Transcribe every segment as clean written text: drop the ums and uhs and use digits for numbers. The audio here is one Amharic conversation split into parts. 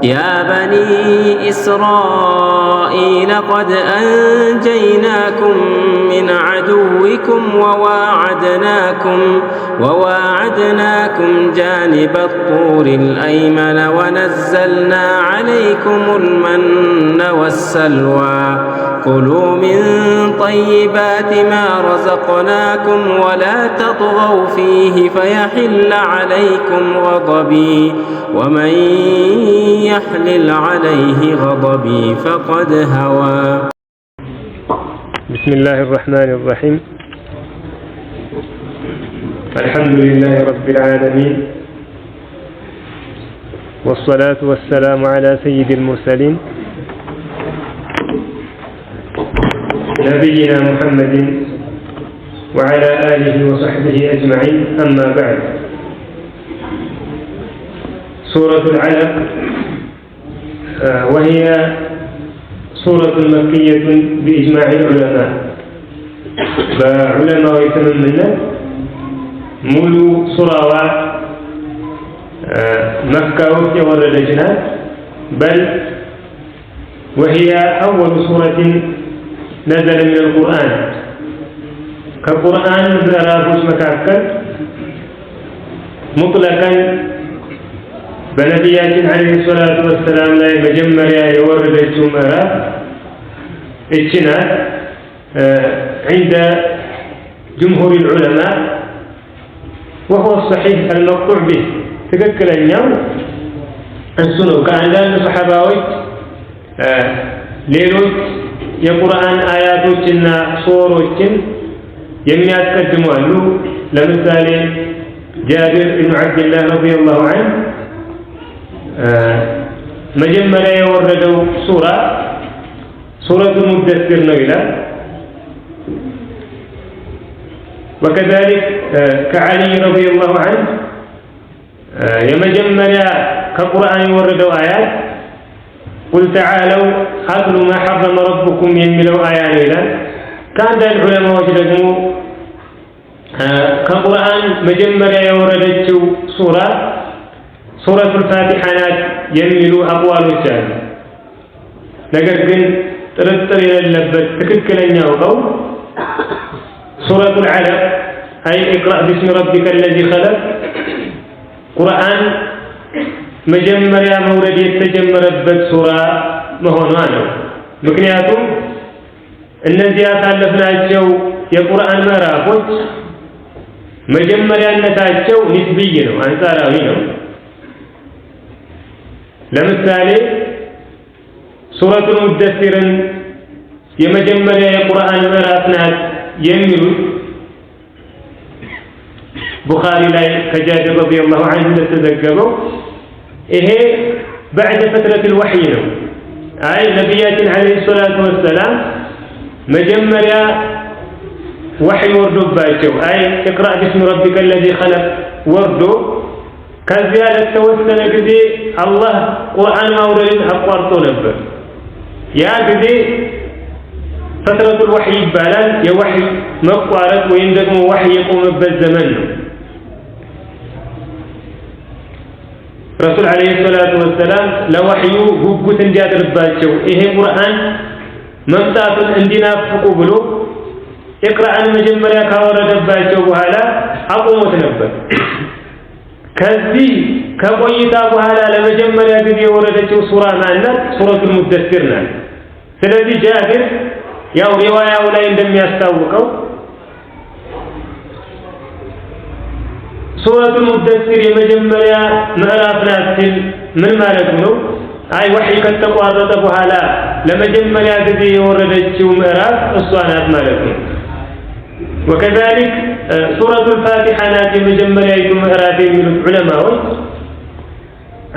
يا بني إسرائيل قد أنجيناكم من عدوكم وواعدناكم جانب الطور الأيمن ونزلنا عليكم المن والسلوى كلوا من طيبات ما رزقناكم ولا تطغوا فيه فيحل عليكم غضبي ومن يحلل عليه غضبي فقد هوى. بسم الله الرحمن الرحيم. الحمد لله رب العالمين والصلاة والسلام على سيد المرسلين نبينا محمد وعلى آله وصحبه أجمعين. أما بعد، سورة العلق وهي سورة مكية بإجماع العلماء. بعلماء يتمنى مولو سورة مكة وردجنا، بل وهي أول سورة نزل من القرآن. كقرآن برابوس مكاكل مطلقا بنبياتنا عليه الصلاة والسلام لا مجمّر يورد الجمرة اجتناد عند جمهور العلماء، وهو الصحيح المقطوع به. تذكر اليوم السنة كان الصحابة ليلوت የቁርአን አያቶችና ሱሮችን የሚያስቀድሙ አሉ። ለምሳሌ ጃቢር ኢብኑ አብዱላህ ረዲየላሁ ዐንሁ መጀመሪያ የወረደው ሱረቱ ሙደሲር ነው ይላል። وكذلك كعلي رضي الله عنه የመጀመሪያ ከቁርአን የወረደው አያት قل تعالوا أتل ما حرم ربكم يملوا آيان إلى كان العلماء وجدوا كقرآن مجمّر يوردت سورة الفاتحة يملوا أقوال الجان. لكن ترتر إلى اللبت تككل أن يوقوا سورة العلق أي اقرأ باسم ربك الذي خلق. قرآن መጀመሪያ መውረድ የተጀመረበት ሱራ መሆኗ ነው። ምክንያቱም እነዚህ ያሳለፍናቸው የቁርአን ምዕራፎች መጀመሪያነታቸው ንስብይ ነው፣ አንጻራዊ ነው። ለምሳሌ ሱረቱል ሙደሲርን የመጀመሪያ የቁርአን ምዕራፍ ናት የሚሉት ቡኻሪ ላይ ከጃቢር ረዲየላሁ ዐንሁ እንደተዘገበው ይሄ بعد فترة الوحي ነው። አይ ነብያችን አለይሂ ሰላቱ ወሰላም መጀመሪያ ወህይ ወርዶባቸው አይ اقرأ باسم ربك الذي خلق ወርዶ ከዚያ ለተወሰነ ጊዜ አላህ ቁርአን ማውረድን አቋርጦ ነበር። ያ ጊዜ فترة الوحي ይባላል። የወህይ መቋረጥ ወይም ደግሞ ወህይ የቆመበት ዘመን ነው። ረሱል አለይሂ ሰላቱ ወሰላም ለወህዩ ጉጉት እንዲያደርባቸው ይሄ ቁርአን መምጣቱን እንዲናፍቁ ብሎ ኢቅራአን መጀመሪያ ካወረደባቸው በኋላ አቆሙት ነበር። ከዚህ ከቆይታ በኋላ ለመጀመሪያ ጊዜ የወረደችው ሱራ ማለት ሱረቱል ሙደሲር ናት። ስለዚህ ጃቢር ያው ሪዋያው ላይ እንደሚያስታውቀው ሱረቱል ሙደሲር የመጀመሪያ ምዕራፍ ናት ሲል ምን ማለት ነው? አይ ወህይ ከተቋረጠ በኋላ ለመጀመሪያ ጊዜ የወረደችው ምዕራፍ እሷ ናት ማለት ነው። وكذلك سورة الفاتحة ናት የመጀመሪያይቱ ምዕራፍ የሚሉት ዑለማዎች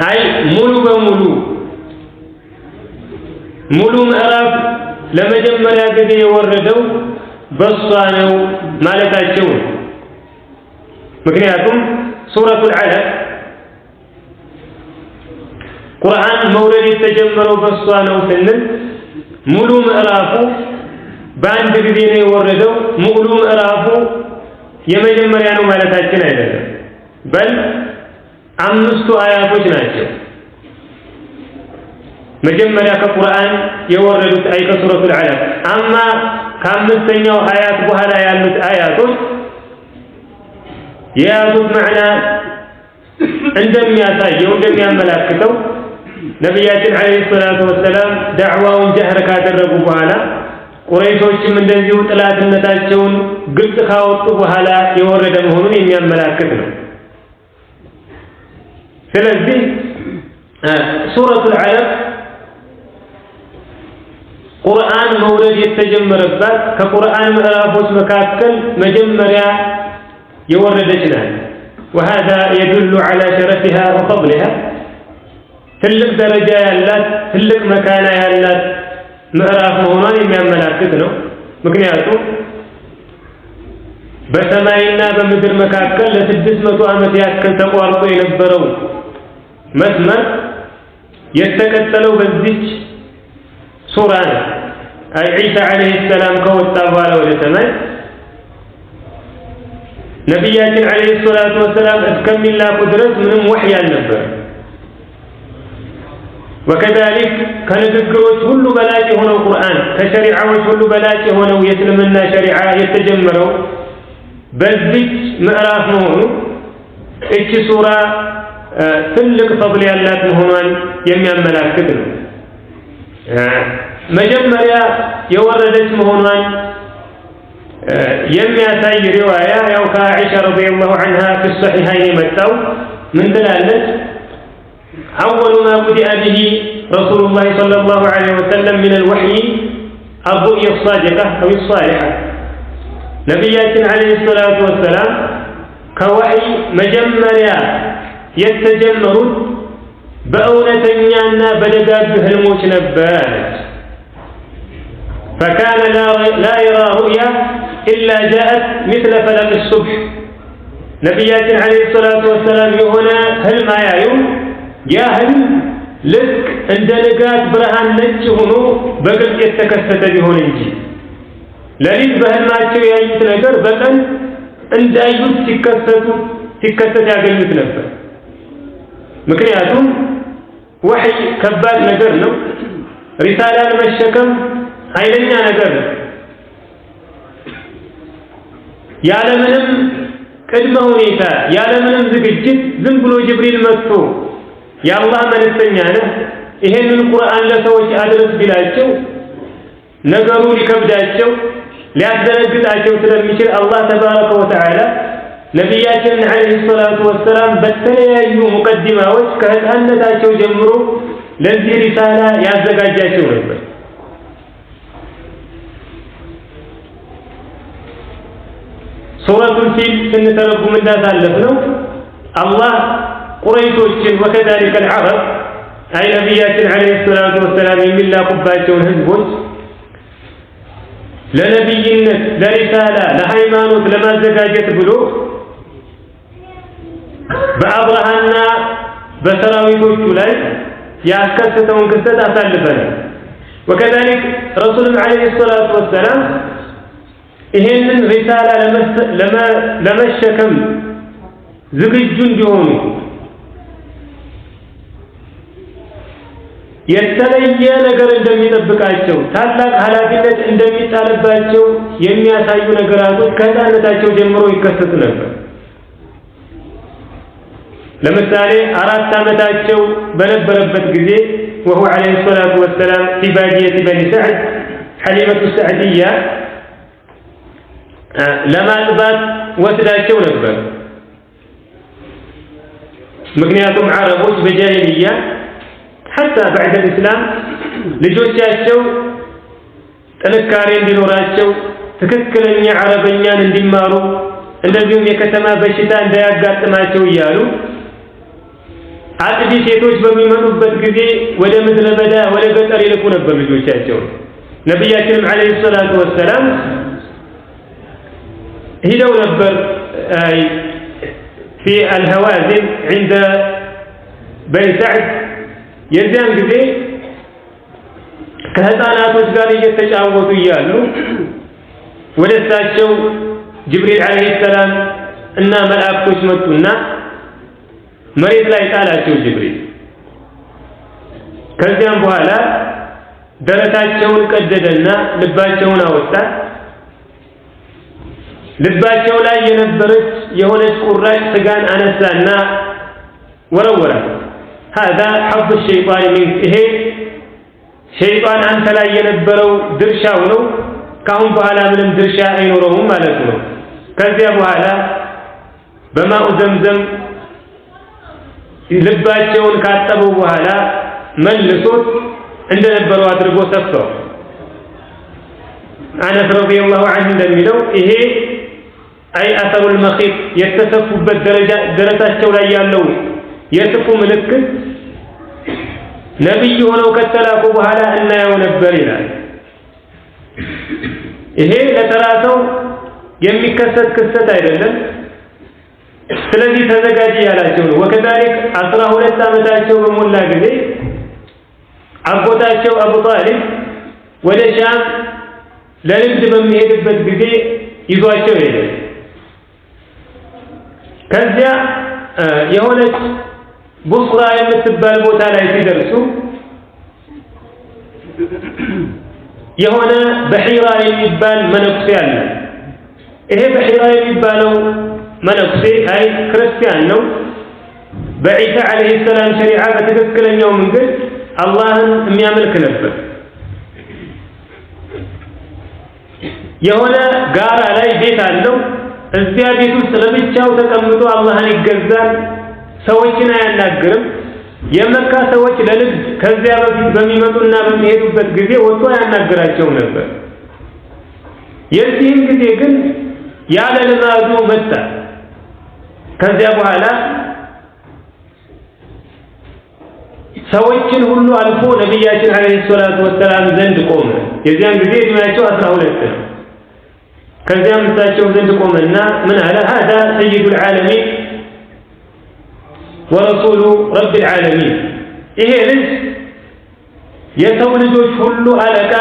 አይ ሙሉ ምዕራፍ ለመጀመሪያ ጊዜ የወረደው በሷ ነው ማለታቸው ነው። ምክንያቱም ሱረቱል አለቅ ቁርአን መውረድ የተጀመረው በሷ ነው ስንል ሙሉ ምዕራፉ በአንድ ጊዜ ነው የወረደው። ሙሉ ምዕራፉ የመጀመሪያ ነው ማለታችን አይደለም። በል አምስቱ አያቶች ናቸው። መጀመሪያ ከቁርአን የወረዱት አይ ከሱረቱል አለቅ አማ ከአምስተኛው አያት በኋላ ያሉት አያቶች የያዙት ማዕና እንደሚያሳየው እንደሚያመላክተው ነብያችን አለይሂ ሰላቱ ወሰላም ዳዕዋውን ጀህር ካደረጉ በኋላ ቁረይሾችም እንደዚሁ ጥላትነታቸውን ግልጽ ካወጡ በኋላ የወረደ መሆኑን የሚያመላክት ነው። ስለዚህ ሱረቱል አለቅ ቁርአን መውረድ የተጀመረባት ከቁርአን ምዕራፎች መካከል መጀመሪያ የወረደች ናት። وهذا يدل على شرفها وفضلها ትልቅ ደረጃ ያላት ትልቅ መካና ያላት ምዕራፍ መሆኗን የሚያመላክት ነው። ምክንያቱም በሰማይና በምድር መካከል ለ600 ዓመት ያክል ተቋርጦ የነበረው መስመር የተቀጠለው በዚች ሱራ ነው። ዒሳ አለይሂ ሰላም ከወጣ በኋላ ወደ ሰማይ ነብያችን አለይሂ ሰላቱ ወሰላም እስከሚላኩ ድረስ ምንም ወህይ አልነበረ። وكذلك ከንግግሮች ሁሉ በላጭ የሆነው ቁርአን ከሸሪዓዎች ሁሉ በላጭ የሆነው የእስልምና ሸሪዓ የተጀመረው በዚች ምዕራፍ መሆኑ እቺ ሱራ ትልቅ ፈضል ያላት መሆኗን የሚያመላክት ነው። መጀመሪያ የወረደች መሆኗን የሚያሳይ ሪዋያ ያው ከአኢሻ ረዲየላሁ ዐንሃ في الصحيحين መጣው ምን ትላለች? أول ما بدأ به رسول الله صلى الله عليه وسلم من الوحي الرؤيا الصادقة أو الصالحة. نبياتنا عليه الصلاة والسلام كوحي مجمريا يتجمرون بأونتنيانا بدقات هلموش نبالت فكان لا يرى رؤيا إلا جاءت مثل فلق الصبح. نبياتنا عليه الصلاة والسلام يهنا هل ما يعيون ያህል ልክ እንደ ንጋት ብርሃን ነጭ ሆኖ በግልጽ የተከሰተ ቢሆን እንጂ ለሊት በህልማቸው ያዩት ነገር በቀን እንዳዩት ሲከሰት ያገኙት ነበር። ምክንያቱም ወህይ ከባድ ነገር ነው። ሪሳላን መሸከም ኃይለኛ ነገር ነው። ያለምንም ቅድመ ሁኔታ ያለምንም ዝግጅት ዝም ብሎ ጅብሪል መጥቶ የአላህ መልእክተኛ ነህ ይሄንን ቁርአን ለሰዎች አድርስ ቢላቸው ነገሩ ሊከብዳቸው ሊያስደነግጣቸው ስለሚችል አላህ ተባረከ ወተዓላ ነብያችን አለይሂ ሰላቱ ወሰላም በተለያዩ ሙቀዲማዎች ከህፃንነታቸው ጀምሮ ለዚህ ሪሳላ ያዘጋጃቸው ነበር። ሱረቱል ፊል ስንተረጉም እንዳሳለፍ ነው አላህ ቁረይሾችን وكذلك العرب አይ ነብያችን አለይሂ ሰላቱ ወሰላም የሚላኩባቸውን ህዝቦች ለነብይነት ለሪሳላ ለሃይማኖት ለማዘጋጀት ብሎ በአብርሃና በሰራዊቶቹ ላይ ያስከሰተውን ክስተት አሳልፈናል። وكذلك رسول عليه الصلاة والسلام ይሄንን ሪሳላ ለመሸከም ዝግጁ እንዲሆኑ የተለየ ነገር እንደሚጠብቃቸው ታላቅ ኃላፊነት እንደሚጣልባቸው የሚያሳዩ ነገራቶች ከህፃንነታቸው ጀምሮ ይከሰቱ ነበር። ለምሳሌ 4 ዓመታቸው በነበረበት ጊዜ وهو عليه الصلاة والسلام في بادية بني سعد حليمة السعدية ለማጥባት ወስዳቸው ነበር። ምክንያቱም አረቦች በጃሂልያ حتى بعد الإسلام ልጆቻቸው ጥንካሬ እንዲኖራቸው ትክክለኛ አረበኛን እንዲማሩ እንደዚሁም የከተማ በሽታ እንዳያጋጥማቸው እያሉ አጥቢ ሴቶች በሚመጡበት ጊዜ ወደ ምድረ በዳ ወደ ገጠር ይልኩ ነበር ልጆቻቸው። ነብያችንም አለይሂ ሰላቱ ወሰላም ሄደው ነበር في الهوازن عند بني سعد የዚያን ጊዜ ከህፃናቶች ጋር እየተጫወቱ እያሉ ወደ እሳቸው ጅብሪል አለይሂ ሰላም እና መላእክቶች መጡና መሬት ላይ ጣላቸው። ጅብሪል ከዚያም በኋላ ደረታቸውን ቀደደና ልባቸውን አወጣ። ልባቸው ላይ የነበረች የሆነች ቁራጭ ስጋን አነሳና ወረወረ። هذا حظ الشيطان منك ይሄ ሸይጣን አንተ ላይ የነበረው ድርሻው ነው። ካሁን በኋላ ምንም ድርሻ አይኖረውም ማለት ነው። ከዚያ በኋላ በማኡ ዘምዘም ልባቸውን ካጠበው በኋላ መልሶት እንደነበረው አድርጎ ሰፍተው አነስ ረዲየላሁ ዐንሁ እንደሚለው ይሄ አይ አሰሩል መኺጥ የተሰፉበት ደረታቸው ላይ ያለው የስፉ ምልክት ነብይ ሆነው ከተላኩ በኋላ እናየው ነበር ይላል። ይሄ ለተራሰው የሚከሰት ክስተት አይደለም። ስለዚህ ተዘጋጅ ያላቸው ነው። ወከዛሊክ 12 ዓመታቸው በሞላ ጊዜ አጎታቸው አቡ ጣሊብ ወደ ሻም ለንግድ በሚሄድበት ጊዜ ይዟቸው ሄደ። ከዚያ የሆነች ቡስራ የምትባል ቦታ ላይ ሲደርሱ የሆነ በሒራ የሚባል መነኩሴ አለ። ይሄ በሒራ የሚባለው መነኩሴ አይ ክርስቲያን ነው። በዒሳ ዓለይሂ ሰላም ሸሪዓ በትክክለኛው መንገድ አላህን የሚያመልክ ነበር። የሆነ ጋራ ላይ ቤት አለው። እዚያ ቤት ውስጥ ለብቻው ተቀምጦ አላህን ይገዛል። ሰዎችን አያናግርም። የመካ ሰዎች ለንግድ ከዚያ በፊት በሚመጡና በሚሄዱበት ጊዜ ወጥቶ ያናገራቸው ነበር። የዚህን ጊዜ ግን ያለ ልማዱ መጣ። ከዚያ በኋላ ሰዎችን ሁሉ አልፎ ነብያችን አለይሂ ሰላቱ ወሰላም ዘንድ ቆመ። የዚያን ጊዜ እድሜያቸው 12 ነው። ከዚያም እሳቸው ዘንድ ቆመና ምን አለ? هذا سيد العالمين ورسول رب العالمين ይሄ ልጅ የሰው ልጆች ሁሉ አለቃ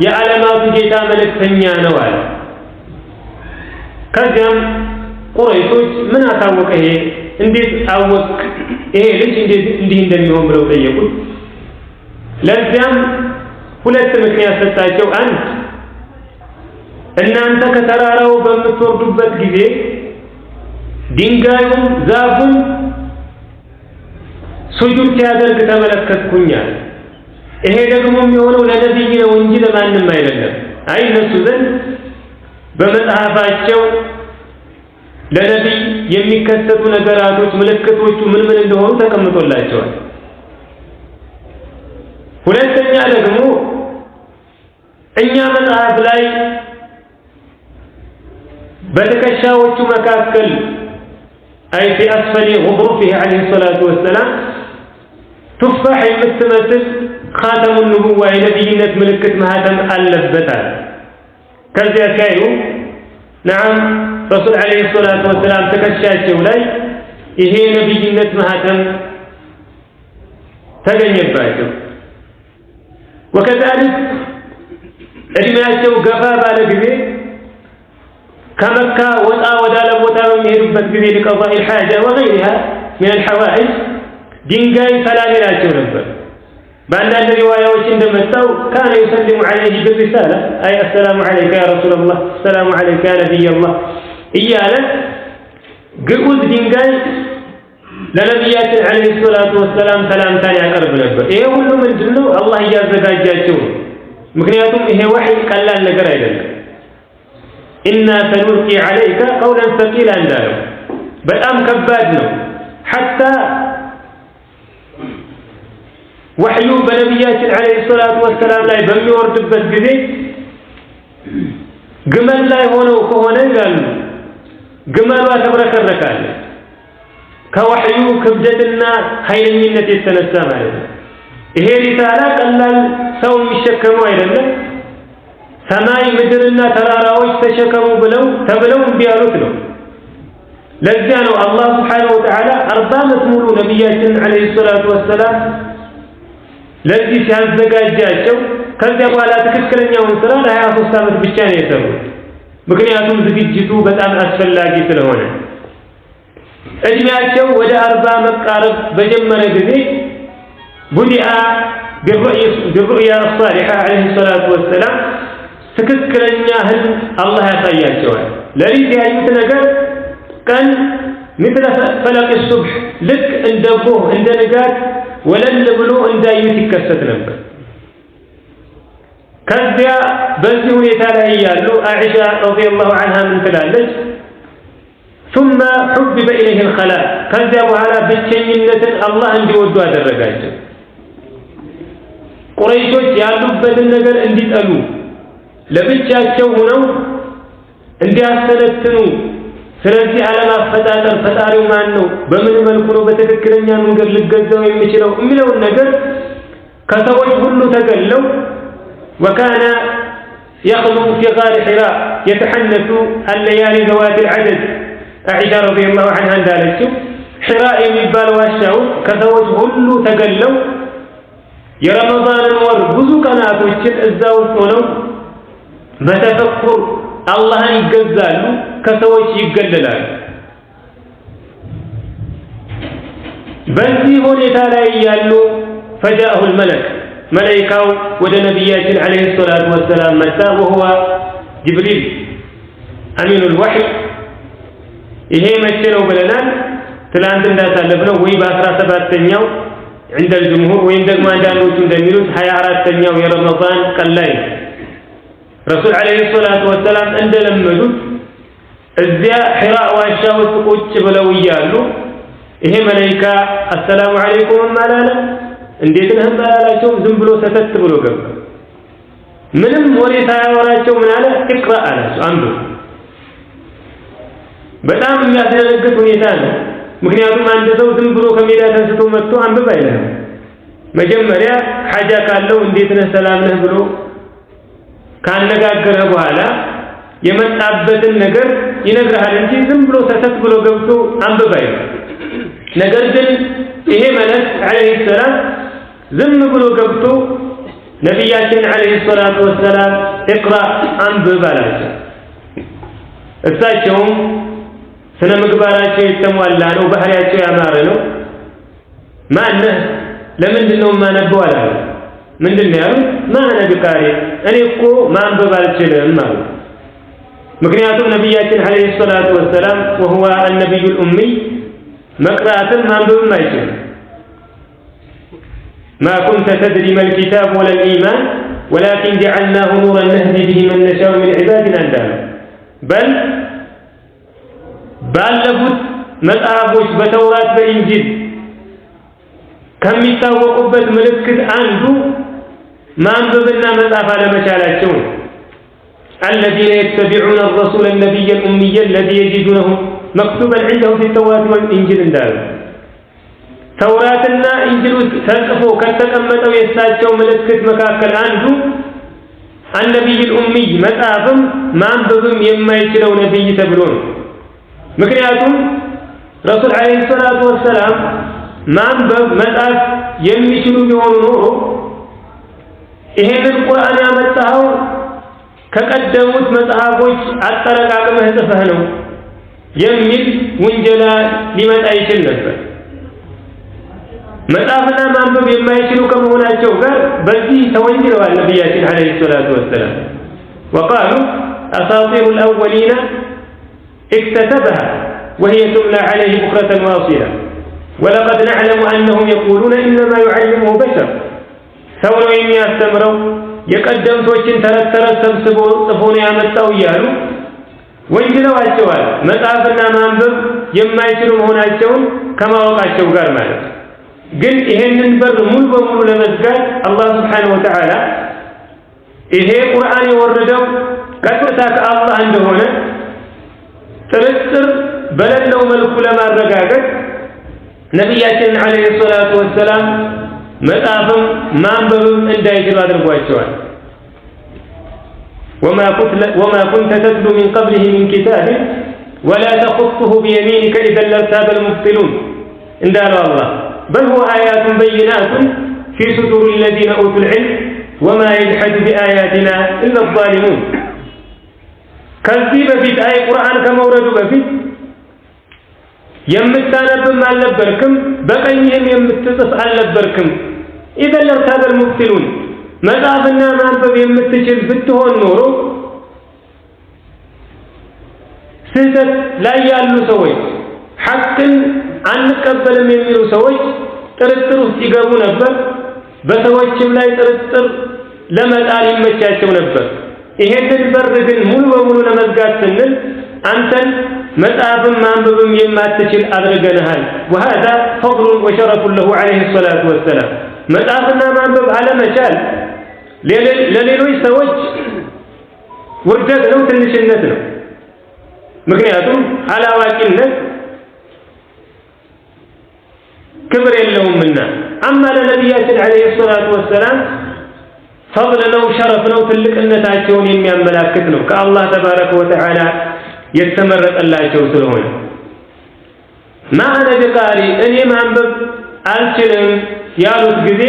የዓለማቱ ጌታ መልእክተኛ ነው አለ። ከዚያም ቁረይሾች ምን አታወቀ? ይሄ እንዴት አወቅ? ይሄ ልጅ እንዴት እንዲህ እንደሚሆን ብለው ጠየቁት። ለዚያም ሁለት ምክንያት ሰጣቸው። አንድ እናንተ ከተራራው በምትወርዱበት ጊዜ ድንጋዩም ዛፉም ሱጁድ ሲያደርግ ተመለከትኩኛል። ይሄ ደግሞ የሚሆነው ለነብይ ነው እንጂ ለማንም አይደለም። አይ እነሱ ዘንድ በመጽሐፋቸው ለነብይ የሚከሰቱ ነገራቶች ምልክቶቹ ምን ምን እንደሆኑ ተቀምጦላቸዋል። ሁለተኛ ደግሞ እኛ መጽሐፍ ላይ በትከሻዎቹ መካከል አይ في أسفل غضروفه عليه الصلاة والسلام ቱፋህ የምትመስል ኻተሙ ንቡዋ የነብይነት ምልክት ማህተም አለበታል። ከዚያ ሲያዩ ነዓም ረሱል ዓለይሂ ሰላቱ ወሰላም ትከሻቸው ላይ ይሄ ነብይነት ማህተም ተገኘባቸው። ወከዛሊክ እድሜያቸው ገፋ ባለ ጊዜ ከመካ ወጣ ወዳለ ቦታ በሚሄዱበት ጊዜ لقضاء الحاجة وغيرها من الحوائج ድንጋይ ሰላም ይላቸው ነበር። በአንዳንድ ሪዋያዎች እንደመጣው ካነ يسلم عليه بالرسالة أي السلام عليك يا رسول الله السلام عليك يا نبي الله እያለ ግዑዝ ድንጋይ ለነብያችን አለይሂ ሰላቱ ወሰላም ሰላምታን ያቀርብ ነበር። ይሄ ሁሉ ምንድነው? አላህ እያዘጋጃቸው ነው። ምክንያቱም ይሄ ወህይ ቀላል ነገር አይደለም። ኢና ሰኑልቂ عليك قولا ثقيلا እንዳለው በጣም ከባድ ነው። ሐታ ወህዩ በነብያችን አለይሂ ሰላቱ ወሰላም ላይ በሚወርድበት ጊዜ ግመል ላይ ሆነው ከሆነ ይላሉ ግመሏ ተብረከረካለች ከወህዩ ክብደትና ኃይለኝነት የተነሳ ማለት ነው። ይሄ ሪሳላ ቀላል ሰው የሚሸከመው አይደለም። ሰማይ ምድርና ተራራዎች ተሸከሙ ተብለው እንዲያሉት ነው። ለዚያ ነው አላህ Subhanahu Wa Ta'ala 40 ዓመት ሙሉ ነብያችን አለይሂ ሰላቱ ወሰላም ለዚህ ሲያዘጋጃቸው ከዚያ በኋላ ትክክለኛውን ስራ ለ23 ዓመት ብቻ ነው የሰሩት። ምክንያቱም ዝግጅቱ በጣም አስፈላጊ ስለሆነ እድሜያቸው ወደ 40 መቃረብ በጀመረ ጊዜ بدأ بالرؤيا الصالحة عليه الصلاة والسلام تككلنيا هل الله ያሳያቸዋል ለሊት ያዩት ነገር ቀን مثل فلق الصبح ልክ እንደ ጎህ እንደ ንጋት ወለል ብሎ እንዳዩት ይከሰት ነበር ከዚያ በዚህ ሁኔታ ላይ ያሉ አኢሻ ረዲየላሁ ዐንሃ ምን ትላለች ثم حبب إليه الخلاء ከዚያ በኋላ ብቸኝነትን አላህ እንዲወዱ አደረጋቸው ቁረይሾች ያሉበትን ነገር እንዲጠሉ ለብቻቸው ሆነው እንዲያስተነትኑ ስለዚህ ዓለም አፈጣጠር ፈጣሪው ማን ነው በምን መልኩ ነው በትክክለኛ መንገድ ሊገዛው የሚችለው የሚለውን ነገር ከሰዎች ሁሉ ተገለው وكان يخلو في غار حراء يتحنث الليالي ذوات العدد عائشة رضي الله عنها ذلك حراء የሚባል ዋሻው ከሰዎች ሁሉ ተገለው የረመዳንን ወር ብዙ ቀናቶችን እዛው ሆነው በተፈኩር አላህን ይገዛሉ ከሰዎች ይገለላሉ በዚህ ሁኔታ ላይ ያሉ فجاءه الملك ملائكው ወደ ነብያችን አለይሂ ሰላቱ ወሰለም መጣ وهو جبريل امين الوحي ይሄ መቼ ነው ብለናል ትላንት እንዳሳለፍነው ወይ በ17ኛው عند الجمهور ወይም ደግሞ አንዳንዶቹ እንደሚሉት 24ኛው የረመዳን ቀን ላይ ረሱል አለይሂ ሰላቱ ወሰለም እንደለመዱት እዚያ ሒራ ዋሻ ውስጥ ቁጭ ብለው እያሉ ይሄ መላእክት አሰላሙ አለይኩም አላለ እንዴት ነህ ባላላቸው ዝም ብሎ ሰተት ብሎ ገባ ምንም ወሬ ሳያወራቸው ምን አለ እቅራ አላቸው አንዱ በጣም የሚያስደነግጥ ሁኔታ ነው ምክንያቱም አንድ ሰው ዝም ብሎ ከሜዳ ተንስቶ መጥቶ አንብብ አይልም መጀመሪያ ሐጃ ካለው እንዴት ነህ ሰላም ነህ ብሎ ካነጋገረ በኋላ የመጣበትን ነገር ይነግርሃል እንጂ ዝም ብሎ ተሰጥ ብሎ ገብቶ አንብብ አይልም ነገር ግን ይሄ መለክ አለይሂ ሰላም ዝም ብሎ ገብቶ ነብያችን አለይሂ ሰላቱ ወሰለም እቅራ አንብብ አላቸው እሳቸውም ስነ ምግባራቸው የተሟላ ነው ባህሪያቸው ያማረ ነው ማነህ ለምንድነው ማነበው አላለ ምንድነው ያሉት ማነ ቢቃሪ እኔ እኮ ማንበብ አልችልም ማለት ምክንያቱም ነብያችን አለይሂ ሰላቱ ወሰለም وهو النبي الأمي መቅራትን ማንበብም አይችልም ما كنت تدري ما الكتاب ولا الإيمان ولكن جعلناه نورا نهدي به من نشاء من عبادنا እንዳለው بل ባለፉት መጽሐፎች በተውራት በእንጂል ከሚታወቁበት ምልክት አንዱ ማንበብና መጻፍ አለመቻላቸው الذين يتبعون الرسول النبي الأمي الذي يجدونه مكتوبا عندهم في التوراة والإنجيل እንዳለው ተውራትና እንጂል ውስጥ ተጽፎ ከተቀመጠው የእሳቸው ምልክት መካከል አንዱ النبي الأمي መጻፍም ማንበብም የማይችለው ነብይ ተብሎ ነው ምክንያቱም ረሱል አለይሂ ሰላቱ ወሰለም ማንበብ መጻፍ የሚችሉ ቢሆኑ ኖሮ ይሄንን ቁርአን ያመጣው ከቀደሙት መጽሐፎች አጠረቃቅመህ ጽፈህ ነው የሚል ወንጀላ ሊመጣ ይችል ነበር መጻፍና ማንበብ የማይችሉ ከመሆናቸው ጋር በዚህ ተወንጅለዋል ነብያችን አለይሂ ሰላቱ ወሰለም وقالوا أساطير الأولين اكتتبها وهي تملى عليه بكرة واصلة ولقد نعلم أنهم يقولون إنما يعلمه بشر ثوروا إن يستمروا يقدم توجين ترترت سبسبوا صفون يامتاو يالو وانجلوا الشوال متعافنا مانبب يما يشروا هنا الشون كما وقع الشوغار مالك قل إهن بر ملب وملو لمزقات الله سبحانه وتعالى إهي قرآن وردوا كتبتاك الله عنده هنا ترسر بلدنا ملك لما الرقاقت نبياتنا عليه الصلاة والسلام متعافم مانبب عند يجب أدركوا الشوال وما كنت تتلو من قبله من كتاب ولا تخطه بيمينك إذا لارتاب المبطلون عند الله بل هو آيات بينات في صدور الذين أوتوا العلم وما يجحد بآياتنا إلا الظالمون كذب في آية القرآن كما وردوا بفيت يمتانب ما لبركم بقيهم يمتصف على لبركم إذا لارتاب المبطلون መጻፍና ማንበብ የምትችል ብትሆን ኖሮ ስህተት ላይ ያሉ ሰዎች ሐቅን አንቀበልም የሚሉ ሰዎች ጥርጥር ውስጥ ይገቡ ነበር። በሰዎችም ላይ ጥርጥር ለመጣል ይመቻቸው ነበር። ይሄንን በር ግን ሙሉ በሙሉ ለመዝጋት ስንል አንተን መጻፍም ማንበብም የማትችል አድርገናል። وهذا فضل وشرف له عليه الصلاة والسلام መጻፍና ማንበብ አለመቻል ለሌሎች ሰዎች ውርደት ነው፣ ትንሽነት ነው። ምክንያቱም አላዋቂነት ክብር የለውምና። አማ ለነቢያችን አለይሂ ሰላቱ ወሰላም ፈضል ነው፣ ሸረፍ ነው፣ ትልቅነታቸውን የሚያመላክት ነው። ከአላህ ተባረከ ወተዓላ የተመረጠላቸው ስለሆነ ማአነ ቢቃሪ እኔ ማንበብ አልችልም ያሉት ጊዜ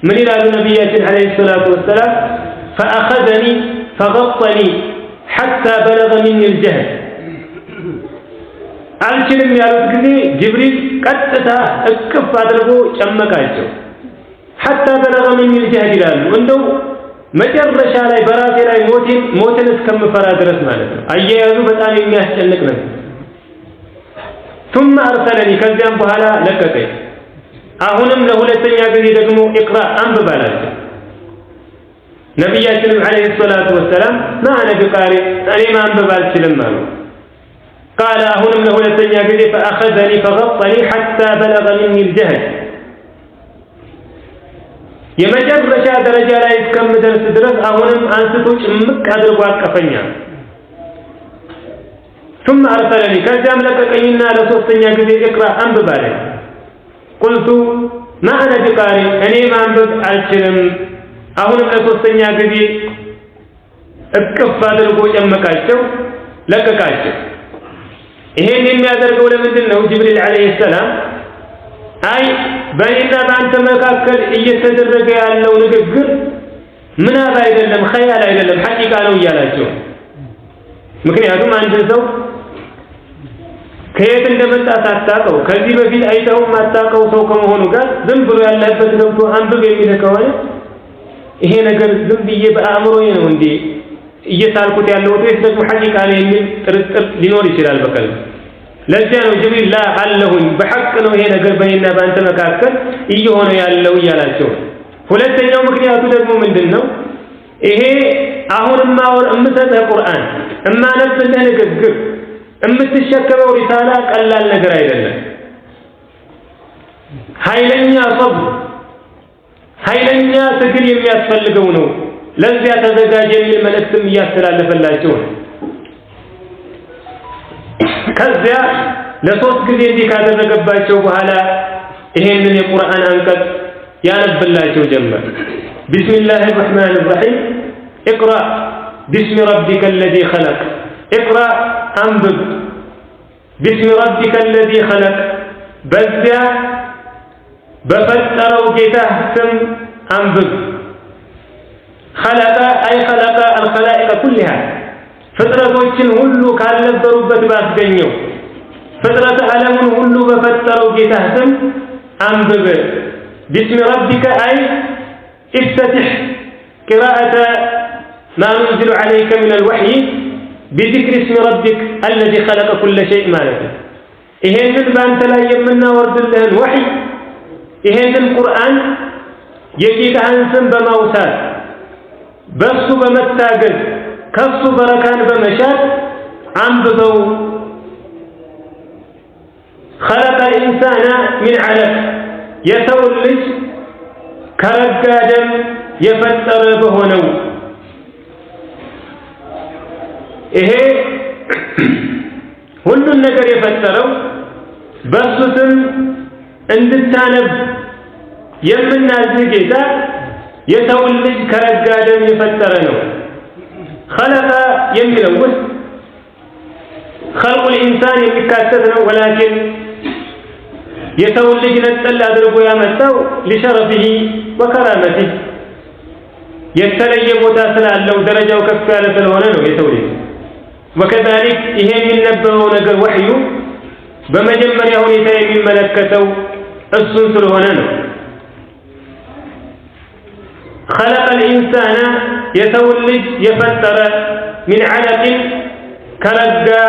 ምን ይላሉ ነቢያችን አለይሂ ሰላቱ ወሰላም? ፈአኸዘኒ ፈገጠኒ ሐታ በለገ ሚኒ الجهل አልችልም ያሉት ጊዜ ጅብሪል ቀጥታ እቅፍ አድርጎ ጨመቃቸው። ሐታ በለገ ሚኒ الجهل ይላሉ። እንደው መጨረሻ ላይ በራሴ ላይ ሞትን እስከምፈራ ድረስ ማለት ነው። አያያዙ በጣም የሚያስጨንቅ ነው። ثم أرسلني ከዚያም በኋላ ለቀቀኝ። አሁንም ለሁለተኛ ጊዜ ደግሞ ኢቅራ አንብብ አላቸው። ነቢያችንም አለይሂ ሰላቱ ወሰላም ማአነ ቢቃሪ እኔ ማንበብ አልችልም አሉ። ቃለ አሁንም ለሁለተኛ ጊዜ ፈአኸዘኒ ፈገጠኒ ሐታ በለገ ሚኒ الجهل የመጨረሻ ደረጃ ላይ እስከምደርስ ድረስ አሁንም አንስቶ ጭምቅ አድርጎ አቀፈኛ። ثم أرسلني ከዚያም ለቀቀኝና ለሶስተኛ ጊዜ ኢቅራ አንብብ አለኝ። ቁልቱ ማአነ ቢቃሪ እኔ ማንበብ አልችልም። አሁንም ለሶስተኛ ጊዜ እቅፍ አድርጎ ጨመቃቸው፣ ለቀቃቸው። ይሄን የሚያደርገው ለምንድን ነው? ጅብሪል አለይሂ ሰላም አይ በእኔና በአንተ መካከል እየተደረገ ያለው ንግግር ምናብ አይደለም፣ ኸያል አይደለም፣ ሐቂቃ ነው እያላቸው። ምክንያቱም አንድ ሰው ከየት እንደመጣ ሳታውቀው ከዚህ በፊት አይተው ማታውቀው ሰው ከመሆኑ ጋር ዝም ብሎ ያለበት ገብቶ አንብብ የሚል ከሆነ ይሄ ነገር ዝም ብዬ በአእምሮዬ ነው እንዴ እየሳልኩት ያለው ወይስ ደግሞ ሐቂቃ ነው የሚል ጥርጥር ሊኖር ይችላል በቀልብ። ለዚያ ነው ጅብሪል ላ አለሁኝ በሐቅ ነው ይሄ ነገር በእኔና በአንተ መካከል እየሆነ ያለው እያላቸው። ሁለተኛው ምክንያቱ ደግሞ ምንድነው? ይሄ አሁንማ እምሰጠህ ቁርአን እማነብልህ ንግግር እምትሸከመው ሪሳላ ቀላል ነገር አይደለም። ኃይለኛ ሰብር፣ ኃይለኛ ትግል የሚያስፈልገው ነው። ለዚያ ተዘጋጅ የሚል መልእክትም እያስተላለፈላቸው ነው። ከዚያ ለሶስት ጊዜ እንዲህ ካደረገባቸው በኋላ ይሄንን የቁርአን አንቀጽ ያነብላቸው ጀመር። ቢስሚላሂ ረህማኒ ረሂም ኢቅራ ቢስሚ ረቢከ አለዚ ኸለቅ ኢቅራ አንብብ ቢስሚ ረቢከ አለዚ ኸለቅ በዚያ በፈጠረው ጌታህ ስም አንብብ። ኸለቀ አይ ኸለቀ አልኸላኢቀ ኩሊሃ ፍጥረቶችን ሁሉ ካልነበሩበት ባስገኘው ፍጥረት ዓለሙን ሁሉ በፈጠረው ጌታህ ስም አንብብ። ቢስሚ ረቢከ አይ افتتح قراءة ما ننزل عليك من الوحي بذكر اسم ربك الذي خلق كل شيء مالك. ይሄንን ባንተ ላይ የምናወርድልህን ወህይ ይሄንን ቁርአን የጌታህን ስም በማውሳት በሱ በመታገል ከሱ በረካን በመሻት አንብበው። خلق الإنسان من علق የሰው ልጅ ከረጋ ደም የፈጠረ በሆነው ይሄ ሁሉን ነገር የፈጠረው በሱ ስም እንድታነብ የምናዝህ ጌታ የሰው ልጅ ከረጋ ደም የፈጠረ ነው። خلق የሚለው ውስጥ خلق الإنسان የሚካተት ነው። ولكن የሰው ልጅ ነጠል አድርጎ ያመጣው لشرفه وكرامته የተለየ ቦታ ስላለው ደረጃው ከፍ ያለ ስለሆነ ነው የሰው ልጅ። وكذلك ይሄ የሚነበበው ነገር ወህዩ በመጀመሪያ ሁኔታ የሚመለከተው እሱን ስለሆነ ነው። خلق الإنسان يتولد يفتر من علق كرجا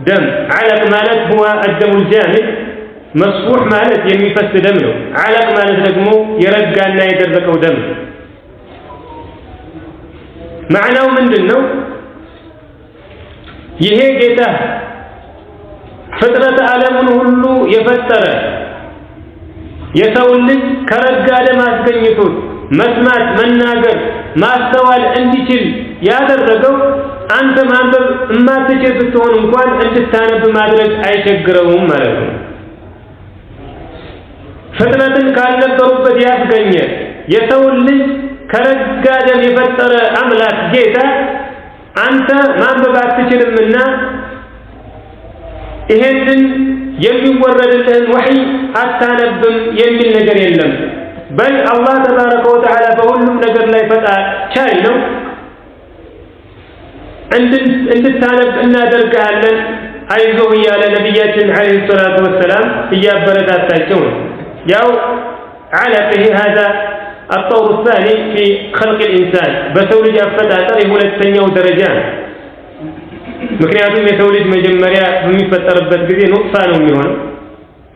دم. علق مالت هو الدم الجامد، مصفوح مالت يميفس دمه، علق مالت دمه يرجع لا يدركه دم. معناه من دنو يهي جيتا فطرة عالمون هلو يفتر يتولد كرجا دم أسكنيتوت መስማት መናገር ማስተዋል እንዲችል ያደረገው አንተ ማንበብ እማትችል ብትሆን እንኳን እንድታነብ ማድረግ አይቸግረውም ማለት ነው። ፍጥረትን ካልነበሩበት ያስገኘ የሰው ልጅ ከረጋ ደም የፈጠረ አምላክ ጌታ አንተ ማንበብ አትችልምና ይሄንን የሚወረድልህን ወህይ አታነብም የሚል ነገር የለም። بل الله تبارك وتعالى بقولهم نجر لا يفتح شاي نو عند التانب إن درجة لن أيزوه يا نبيات عليه الصلاة والسلام هي بردات تاجون ياو علقه هذا الطور الثاني في خلق الإنسان بسولج أفتح تريه للتنيو درجان مكنياتهم يسولج مجمريا بمفتر بذكذي نقصان منهم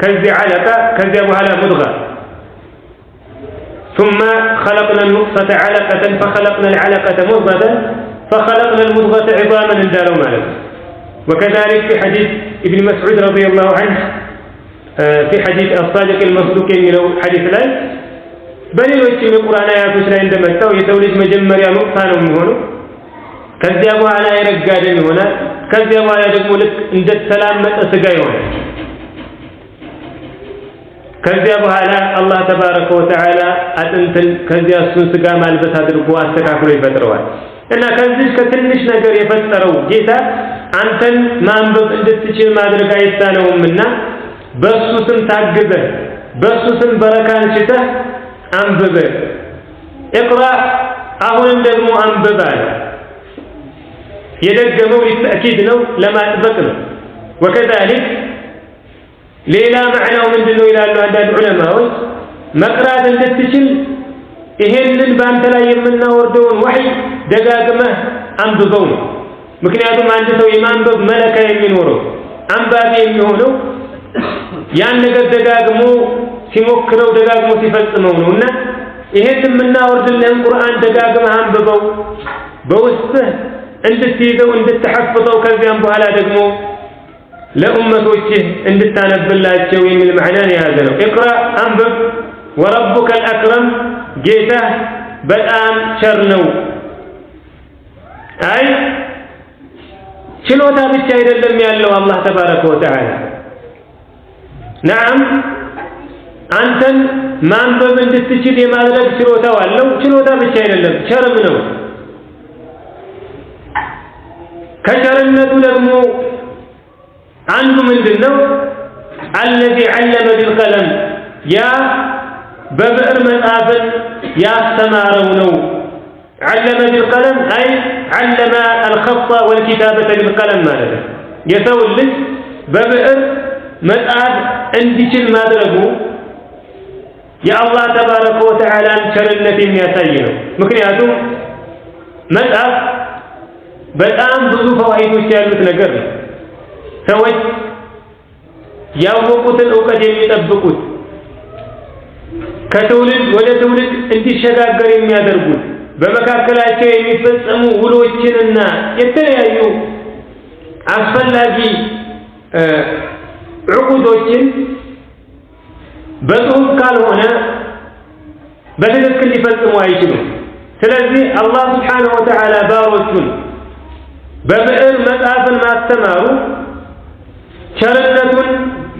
كذي علقة كذي أبو على مضغة ثم خلقنا النطفة علقة فخلقنا العلقة مضغة فخلقنا المضغة عظاما اندالوا مالك. وكذلك في حديث ابن مسعود رضي الله عنه في حديث الصادق المصدوق من حديث لا بل يوجه من القرآن آيات وشنا عندما يتولد مجمر يا نطفة من هنا كذبوا على يرقاد من هنا كذبوا على دقمولك عند السلام متأسقا هنا ከዚያ በኋላ አላህ ተባረከ ወተዓላ አጥንትን ከዚያ እሱን ስጋ ማልበስ አድርጎ አስተካክሎ ይፈጥረዋል። እና ከዚህ ከትንሽ ነገር የፈጠረው ጌታ አንተን ማንበብ እንድትችል ማድረግ አይሳነውምና በሱ ስም ታግዘህ በሱ ስም በረካን ሽተህ አንብብ። እቅራ አሁንም ደግሞ አንብብ አለ። የደገመው ለተأكيد ነው፣ ለማጥበቅ ነው። وكذلك ሌላ معناው ምንድነው ይላሉ አንዳንድ ዑለማዎች መቅራት እንድትችል ይሄንን ባንተ ላይ የምናወርደውን ወህይ ደጋግመህ አንብበው። ምክንያቱም አንድ ሰው የማንበብ መለካ የሚኖረው አንባቢ የሚሆነው ያን ነገር ደጋግሞ ሲሞክረው ደጋግሞ ሲፈጽመው ነውና ይሄንን የምናወርድልህን ቁርአን ደጋግመህ አንብበው በውስጥህ እንድትይዘው እንድትሐፍظው ከዚያም በኋላ ደግሞ ለኡመቶችህ እንድታነብላቸው የሚል ማዕናን የያዘ ነው። اقرأ አንብብ وربك الأكرم ጌታ በጣም ቸር ነው። አይ ችሎታ ብቻ አይደለም ያለው አላህ ተባረከ ወተዓላ። نعم አንተን ማንበብ እንድትችል የማድረግ ችሎታው አለው። ችሎታ ብቻ አይደለም ቸርም ነው። ከቸርነቱ ደግሞ አንዱ ምንድነው? الذي علم بالقلم ያ በብዕር መጻፍን ያስተማረው ነው። علم بالقلم أي علم الخط والكتابة بالقلم ማለት ነው። የሰው ልጅ በብዕር መጻፍ እንዲችል ማድረጉ የአላህ ተባረከ ወተዓላን ቸርነት የሚያሳይ ነው። ምክንያቱም መጻፍ በጣም ብዙ ፈዋኢዶች ያሉት ነገር ነው። ሰዎች ያወቁትን ዕውቀት የሚጠብቁት ከትውልድ ወደ ትውልድ እንዲሸጋገር የሚያደርጉት በመካከላቸው የሚፈጸሙ ውሎችንና የተለያዩ አስፈላጊ ዕቁዶችን በጽሁፍ ካልሆነ በትክክል ሊፈጽሙ አይችሉም። ስለዚህ አላህ ሱብሓነሁ ወተዓላ ባሮቹን በብዕር መጻፍን ማስተማሩ ቸርነቱን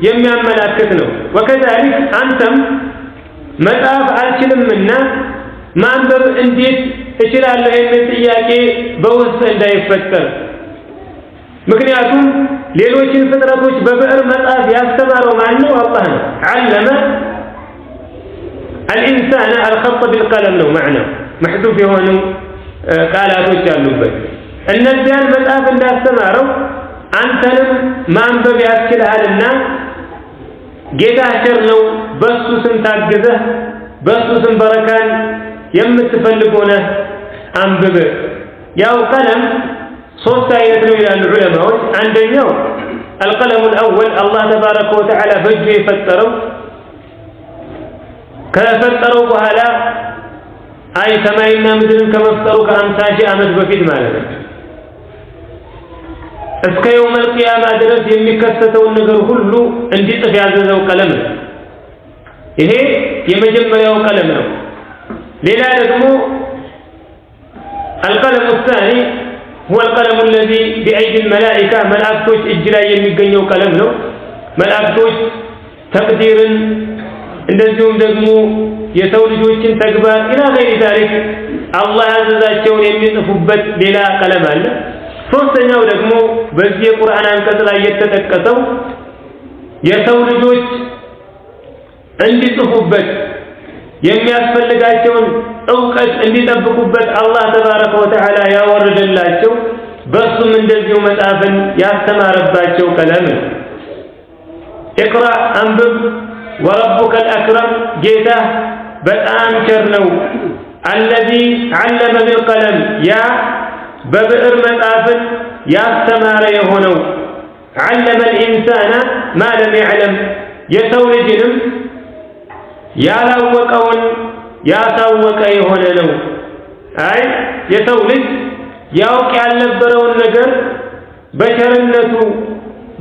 የሚያመላክት ነው። ወከዛሊክ አንተም መጻፍ አልችልምና ማንበብ እንዴት እችላለሁ የሚል ጥያቄ በውስጥ እንዳይፈጠር። ምክንያቱም ሌሎችን ፍጥረቶች በብዕር መጻፍ ያስተማረው ማን ነው? አላህ ነው። علم الإنسان الخط بالقلم ነው معنى محذوف የሆኑ ቃላቶች አሉበት። እነዚያን መጻፍ እንዳስተማረው አንተንም ማንበብ ያስችልሃልና ጌታ ቸር ነው። በሱ ስም ታግዘህ በሱ ስም በረካን የምትፈልጉና አንብብ ያው ቀለም ሶስት አይነት ነው ይላሉ ዑለማዎች አንደኛው القلم الأول الله تبارك وتعالى بجو يفتروا كفتروا بهلا أي سماينا مثل كمفتروا كأمساج أمد بفيد مالك እስከ يوم القيامة ድረስ የሚከሰተው ነገር ሁሉ እንዲጽፍ ያዘዘው ቀለም ነው ይሄ የመጀመሪያው ቀለም ነው ሌላ ደግሞ القلم الثاني هو القلم الذي بأيدي الملائكة ملائكቶች እጅ ላይ የሚገኘው ቀለም ነው መላእክቶች ተቅዲርን እንደዚሁም ደግሞ የሰው ልጆችን ተግባር ኢላ غير ذلك አላህ ያዘዛቸውን የሚጽፉበት ሌላ ቀለም አለ ሶስተኛው ደግሞ በዚህ የቁርአን አንቀጽ ላይ የተጠቀሰው የሰው ልጆች እንዲጽፉበት የሚያስፈልጋቸውን ዕውቀት እንዲጠብቁበት አላህ ተባረከ ወተዓላ ያወረደላቸው በሱም እንደዚሁ መጻፍን ያስተማረባቸው ቀለም ነው اقرأ አንብብ وربك الأكرم ጌታ በጣም ቸር ነው الذي علم بالقلم يا በብዕር መጻፍን ያስተማረ የሆነው علم الإنسان ما لم يعلم የሰው ልጅንም ያላወቀውን ያሳወቀ የሆነ ነው አይ የሰው ልጅ ያውቅ ያልነበረውን ነገር በቸርነቱ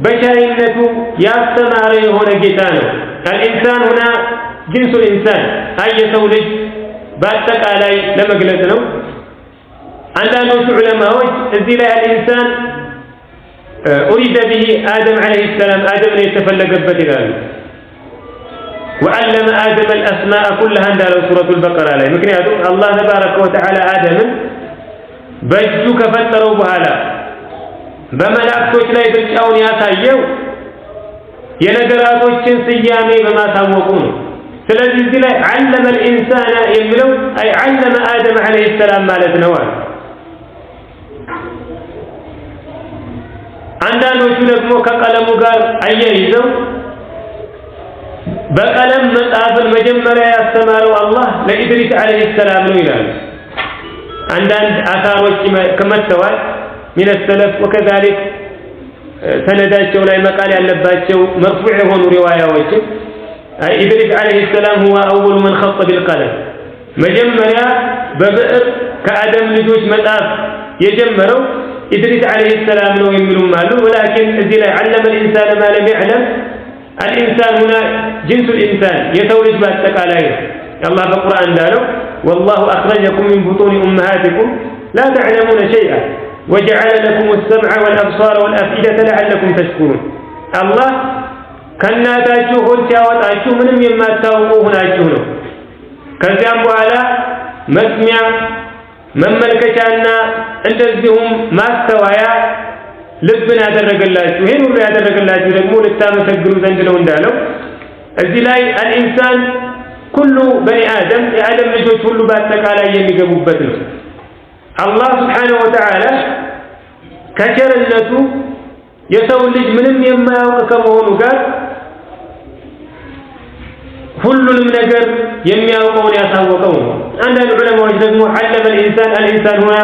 በቻይነቱ ያስተማረ የሆነ ጌታ ነው الإنسان هنا جنس الإنسان أي የሰው ልጅ በአጠቃላይ ለመግለጽ ነው አንዳንዶቹ ዑለማዎች እዚህ ላይ الإنسان أريد به آدم عليه السلام آدم የተፈለገበት ይላሉ وعلم آدم الأسماء كلها عند سورة البقرة عليه مكنياتهم الله تبارك وتعالى آدم بجو كفتروا بهالا بملائكቶች ላይ ብቻውን ያሳየው የነገራቶችን ስያሜ በማሳወቁ ነው ስለዚህ እዚህ ላይ علم الإنسان የሚለው أي علم آدم عليه السلام ማለት ነው አንዳንዶቹ ደግሞ ከቀለሙ ጋር አያይዘው በቀለም መጻፍን መጀመሪያ ያስተማረው አላህ ለኢድሪስ አለይሂ ሰላም ነው ይላል አንዳንድ አሳሮች ከመተዋል من السلف وكذلك سنداቸው ላይ መቃል ያለባቸው مرفوع የሆኑ ሪዋያዎች ኢድሪስ አለይሂ ሰላም هو اول من خط بالقلم መጀመሪያ በብዕር ከአደም ልጆች መጻፍ የጀመረው ኢድሪስ አለይሂ ሰላም ነው የሚሉም አሉ ولكن እዚህ ላይ علم الانسان ما لم يعلم الإنسان هنا جنس الإنسان يتولد بأتقالاي الله في القرآن قالوا والله أخرجكم من بطون أمهاتكم لا تعلمون شيئا وجعل لكم السمع والأبصار والأفئدة لعلكم تشكرون الله كنا تاشو خلشا وتاشو منهم يما تاوقوا هنا أشهنوا كذنبوا على مسمع من ملكشانا እንደዚሁም ማስተዋያ ልብን ያደረገላችሁ ይሄን ሁሉ ያደረገላችሁ ደግሞ ልታመሰግኑ ዘንድ ነው እንዳለው እዚህ ላይ الانسان كل بني ادم የአደም ልጆች ሁሉ በአጠቃላይ የሚገቡበት ነው አላህ Subhanahu Wa Ta'ala ከቸርነቱ የሰው ልጅ ምንም የማያውቅ ከመሆኑ ጋር ሁሉንም ነገር የሚያውቀውን ያሳወቀው ነው አንዳንድ ዑለማዎች ደግሞ علم الانسان هنا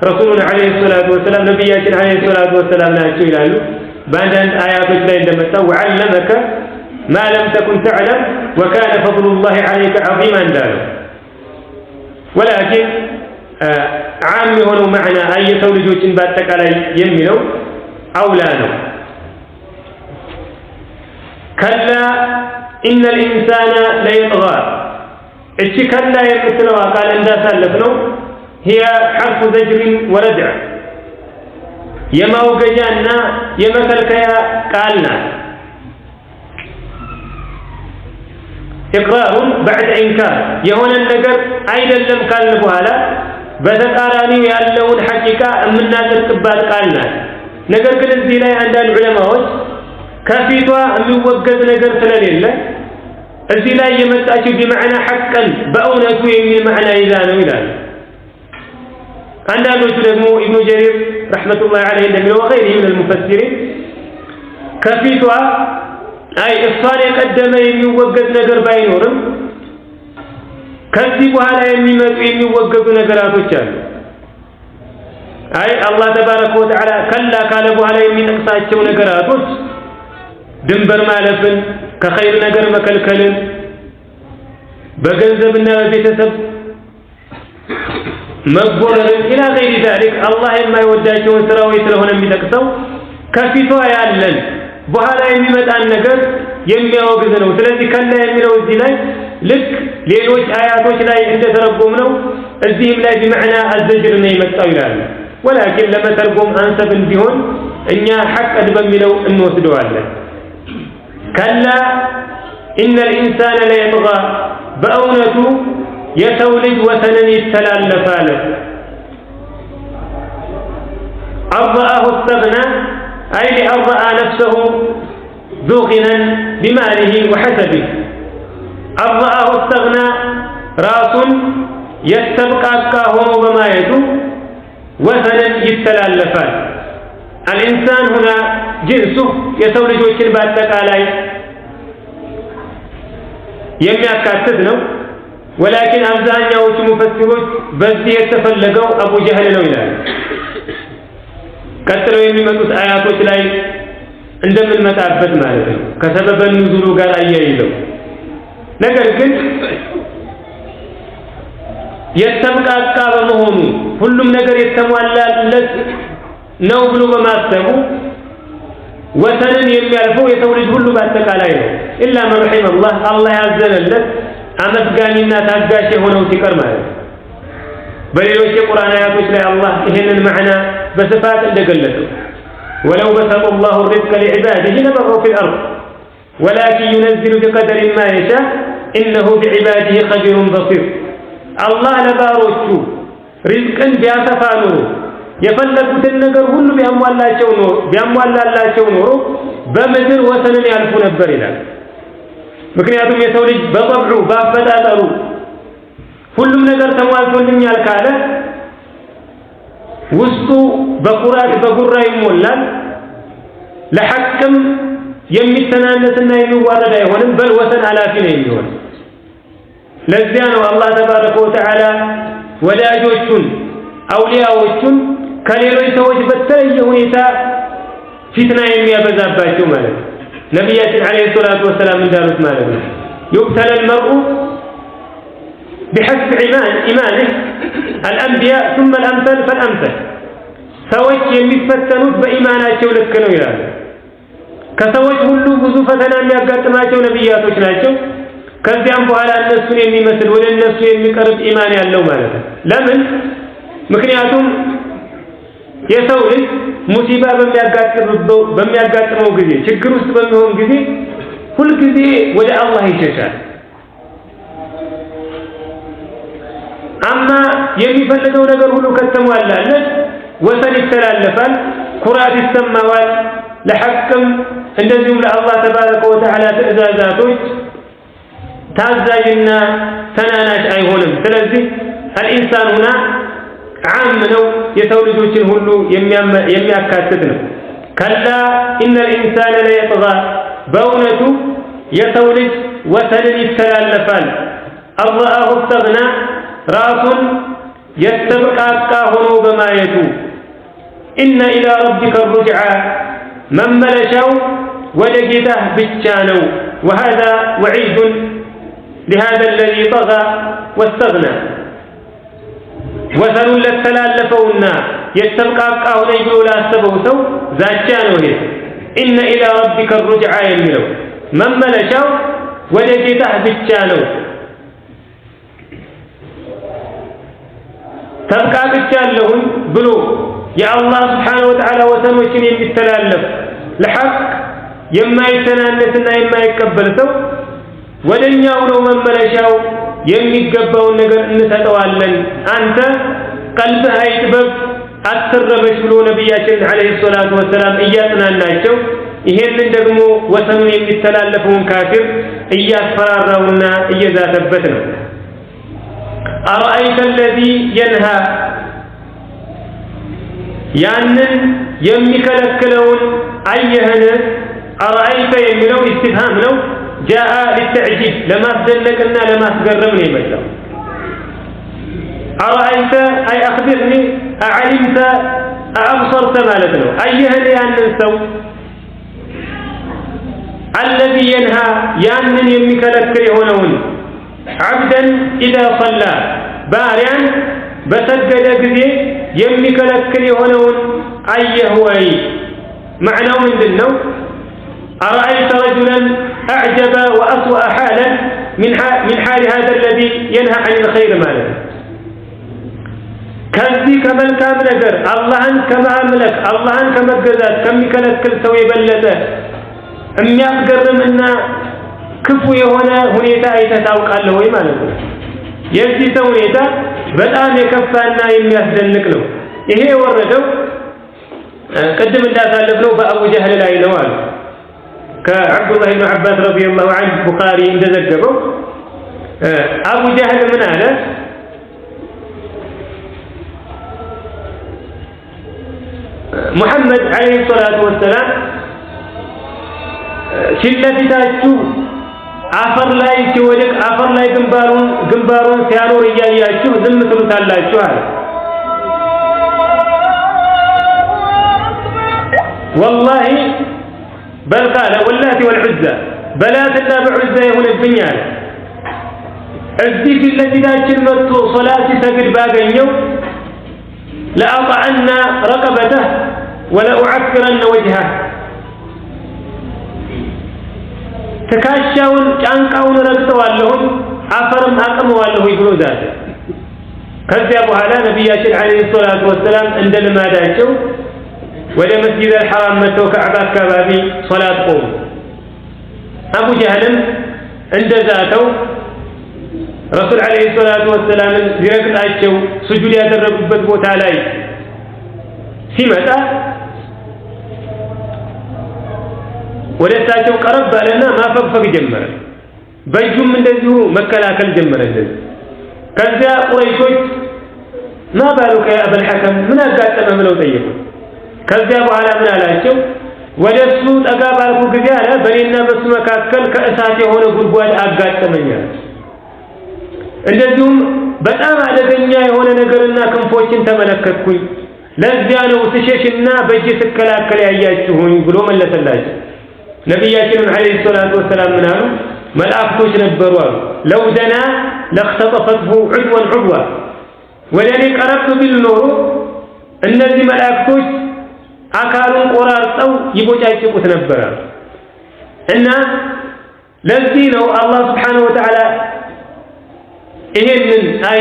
رسولنا عليه الصلاه والسلام ነብያችን عليه الصلاه والسلام ናቸው ይላሉ በአንዳንድ አያቶች ላይ እንደመጣው وعلمك ما لم تكن تعلم وكان فضل الله عليك عظيما እንዳለው ولكن عام የሆነው معنى አየሰው ልጆችን በአጠቃላይ የሚለው አውላ ነው كلا إن الإنسان ليطغى እቺ ከላ የምትለው ቃል እንዳሳለፍ ነው هي حرف زجر وردع የማውገጃና የመከልከያ ቃል ናት إقرار بعد إنكار የሆነ ነገር አይደለም ካልን በኋላ በተቃራኒው ያለውን ሐቂቃ የምናደርግባት ቃል ናት ነገር ግን እዚህ ላይ አንዳንድ ዑለማዎች ከፊቷ የሚወገዝ ነገር ስለሌለ እዚህ ላይ የመጣችው بمعنى حقا በእውነቱ የሚል معنى ይዛ ነው ይላል አንዳንዶቹ ደግሞ ኢብኑ ጀሪር ረህመቱላሂ ዐለይሂ እንደሚለው وغيره من المفسرين ከፊቷ አይ እሷን የቀደመ የሚወገዝ ነገር ባይኖርም ከዚህ በኋላ የሚመጡ የሚወገዱ ነገራቶች አሉ። አይ አላህ ተባረከ ወተዓላ ከላ ካለ በኋላ የሚጠቅሳቸው ነገራቶች ድንበር ማለፍን፣ ከኸይር ነገር መከልከልን፣ በገንዘብና በቤተሰብ መጎረርን ኢላ ገይሪ ዛሊክ አላህ የማይወዳቸውን ስራዎች ስለሆነ የሚጠቅሰው ከፊቷ ያለን በኋላ የሚመጣን ነገር የሚያወግዝ ነው። ስለዚህ ከላ የሚለው እዚህ ላይ ልክ ሌሎች አያቶች ላይ እንደተረጎምነው እዚህም ላይ بمعنى الزجر ነው የመጣው ይላል። ولكن ለመተርጎም አንሰብን ቢሆን እኛ ሐቀድ በሚለው እንወስደዋለን። ከላ إن الإنسان ليطغى በእውነቱ የሰው ልጅ ወሰንን ይተላለፋል። أرآه استغنى أي لأرأى نفسه ذو غنى بماله وحسبه. أرآه استغنى راس يستبقى هو بما يدو وثنا يتلالفان. الإنسان هنا جنسه يسول جوشن باتك علي يمياكاتت ነው ولكن አብዛኛዎቹ ሙፈሲሮች በዚህ የተፈለገው አቡ ጀህል ነው ይላል። ቀጥለው የሚመጡት አያቶች ላይ እንደምንመጣበት ማለት ነው ከሰበበ ንዙሉ ጋር አያይዘው። ነገር ግን የተብቃቃ በመሆኑ ሁሉም ነገር የተሟላለት ነው ብሎ በማሰቡ ወሰንን የሚያልፈው የሰው ልጅ ሁሉ በአጠቃላይ ነው። ኢላ መን ረሒመ አላህ ያዘነለት አመስጋኝና ታጋሽ የሆነው ሲቀር ማለት ነው። በሌሎች የቁርአን አያቶች ላይ አላህ ይሄንን ማዕና በስፋት እንደገለጸው ወለው በሰጠ الله الرزق لعباده لبغوا في الأرض ولكن ينزل بقدر ما يشاء إنه بعباده خبير بصير. الله ለባሮቹ ሪዝቅን ቢያሰፋ ኖሮ የፈለጉትን ነገር ሁሉ ቢያሟላላቸው ኖሮ በምድር ወሰንን ያልፉ ነበር ይላል። ምክንያቱም የሰው ልጅ በጠብዑ ባፈጣጠሩ ሁሉም ነገር ተሟልቶልኛል ካለ ውስጡ በኩራት በጉራ ይሞላል። ለሐቅም የሚተናነስና የሚዋረድ አይሆንም። በል ወሰን አላፊ ነው የሚሆን። ለዚያ ነው አላህ ተባረከ ወተዓላ ወዳጆቹን አውሊያዎቹን ከሌሎች ሰዎች በተለየ ሁኔታ ፊትና የሚያበዛባቸው ማለት ነው። ነቢያችን አለይሂ ሰላቱ ወሰላም እንዳሉት ማለት ነው يبتلى المرء بحسب إيمانه الأنبياء ثم الأمثل فالأمثل. ሰዎች የሚፈተኑት በኢማናቸው ልክ ነው ይላል። ከሰዎች ሁሉ ብዙ ፈተና የሚያጋጥማቸው ነቢያቶች ናቸው። ከዚያም በኋላ እነሱን የሚመስል ወደ እነሱ የሚቀርብ ኢማን ያለው ማለት ነው። ለምን? ምክንያቱም የሰው ልጅ ሙሲባ በሚያጋጥመው ጊዜ ችግር ውስጥ በሚሆን ጊዜ ሁልጊዜ ወደ አላህ ይሸሻል። አማ የሚፈልገው ነገር ሁሉ ከተሟላለት ወሰን ይተላለፋል፣ ኩራት ይሰማዋል። ለሐቅም እንደዚሁም ለአላህ ተባረከ ወተዓላ ትዕዛዛቶች ታዛዥና ተናናሽ አይሆንም። ስለዚህ الإنسان هنا عام ነው የሰው ልጆችን ሁሉ የሚያካትት ነው። ከላ إن الإنسان ليطغى በእውነቱ የሰው ልጅ ወሰንን ይተላለፋል። አላሁ استغنى ራሱን የተብቃቃ ሆኖ በማየቱ إن إلى ربك الرجعى መመለሻው ወደ ጌታህ ብቻ ነው። وهذا وعيد لهذا الذي طغى واستغنى. ወሰኑን ለተላለፈውና የተብቃቃ ሆነ ብሎ ላሰበው ሰው ዛቻ ነው ይሄ። إن إلى ربك الرجعى የሚለው መመለሻው ወደ ጌታህ ብቻ ነው። ተብቃቅቻለሁ ብሎ የአላህ Subhanahu Wa Ta'ala ወሰኖችን የሚተላለፍ ለሐቅ የማይተናነስና የማይቀበል ሰው ወደኛው ነው መመለሻው። የሚገባውን ነገር እንሰጠዋለን። አንተ ቀልብህ አይጥበብ አትረበሽ ብሎ ነብያችን አለይሂ ሰላቱ ወሰላም እያጽናናቸው ይሄንን ደግሞ ወሰኑን የሚተላለፈውን ካፊር እያስፈራራውና እየዛተበት ነው። أرأيت الذي ينهى ያንን የሚከለክለውን አየህን? أرأيت የሚለው استفهام ነው። جاء للتعجيب ለማስደነቅና ለማስገረም ነው የመጣው። أرأيت أي أخبرني أعلمت أبصرت مالتنا أيهن ينسو الذي ينهى يانن يمكلكل هونون عبدا إذا صلى بارعا بسجد غزي يمكلكل هونون أيهوي معناه من دنو أرأيت رجلا أعجب وأسوأ حالا من حال هذا الذي ينهى عن الخير ماله كذي كمل كامل نجر اللهن كما أملك اللهن كما جزات كم يكلكل سوي بلده أم يقدر منا كفو هنا هنيتا يتتاوق له ماله يجي سونيتا በጣም የከፋና የሚያስደንቅ ነው ይሄ ወረደው ቀደም እንዳሳለፈው በአቡ ጀህል ላይ ነው አለ ከአብዱላህ ኢብኑ አባስ ረዲየላሁ ዐንሁ ቡኻሪ እንደዘገበው አቡ ጀህል ምን አለ ሙሐመድ አለይሂ ሰላቱ ወሰላም ሲለፊታችሁ አፈር ላይ ሲወድቅ አፈር ላይ ግንባሩን ሲያኖር እያያችሁ ዝም ትሉታላችሁ አለ والله بل قال واللات والعزى بلاتنا بعزى يهونብኝ አለ እዚህ ለፊታችን መጥቶ ሶላት ሲሰግድ ባገኘው لأطعنا رقبته ولا أعكرن وجهه تكاشاون ጫንቃውን ረግጠዋለሁ አፈርም አቅመዋለሁ ይብሎ ዛት ከዚያ በኋላ ነብያችን አለይሂ ሰላቱ ወሰለም እንደ ልማዳቸው ወደ መስጂድ አልሐራም መተው ከዓባ አካባቢ ሶላት ቆሙ አቡ ጀህልም እንደዛተው ረሱል አለይሂ ሰላቱ ወሰለም ዚረቅላቸው ስጁድ ያደረጉበት ቦታ ላይ ሲመጣ ወደታቸው ቀረብ ባለና ማፈግፈግ ጀመረ በእጁም እንደዚሁ መከላከል ጀመረልን ከዚያ ቁረይሾች ما بالك يا ابا الحكم ምን አጋጠመህ ብለው ጠየቁ ከዚያ በኋላ ምን አላቸው ወደሱ ጠጋ ባልኩ ጊዜ አለ በእኔና በሱ መካከል ከእሳት የሆነ ጉድጓድ አጋጠመኛል እንደዚሁም በጣም አደገኛ የሆነ ነገርና ክንፎችን ተመለከትኩኝ ለዚያ ነው ትሸሽና በእጅ ተከላከለ ያያችሁኝ ብሎ መለሰላቸው ነብያችን አለይሂ ሰላቱ ወሰለም ምናሉ መላእክቶች ነበሩ አሉ لو دنا لاختطفته عضوا عضوا ወለኔ ቀረብ ቢል ኖሮ እነዚህ መላእክቶች አካሉን ቆራርጠው ይቦጫጭቁት ነበር እና ለዚህ ነው አላህ Subhanahu Wa Ta'ala ይሄንን አይ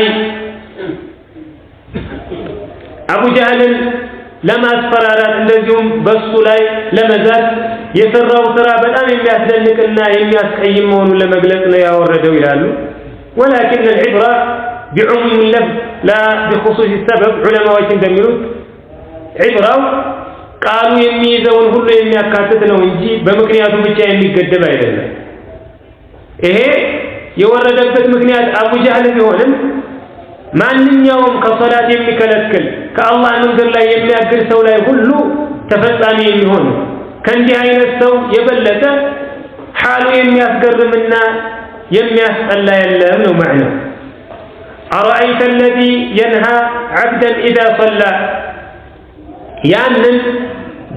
አቡ ጀህልን ለማስፈራራት እንደዚሁም በሱ ላይ ለመዛት የሰራው ስራ በጣም የሚያስደንቅና የሚያስቀይም መሆኑን ለመግለጽ ነው ያወረደው ይላሉ ولكن العبره بعموم اللفظ لا بخصوص السبب علماء እንደሚሉት عبره ቃሉ የሚይዘውን ሁሉ የሚያካትት ነው እንጂ በምክንያቱ ብቻ የሚገደብ አይደለም ይሄ የወረደበት ምክንያት አቡ ጀህል ቢሆንም ማንኛውም ከሶላት የሚከለክል ከአላህ መንገድ ላይ የሚያግድ ሰው ላይ ሁሉ ተፈጻሚ የሚሆን ከእንዲህ አይነት ሰው የበለጠ ሐሉ የሚያስገርምና የሚያስጠላ የለም ነው ማለት أرأيت الذي ينهى عبدا إذا صلى ያንን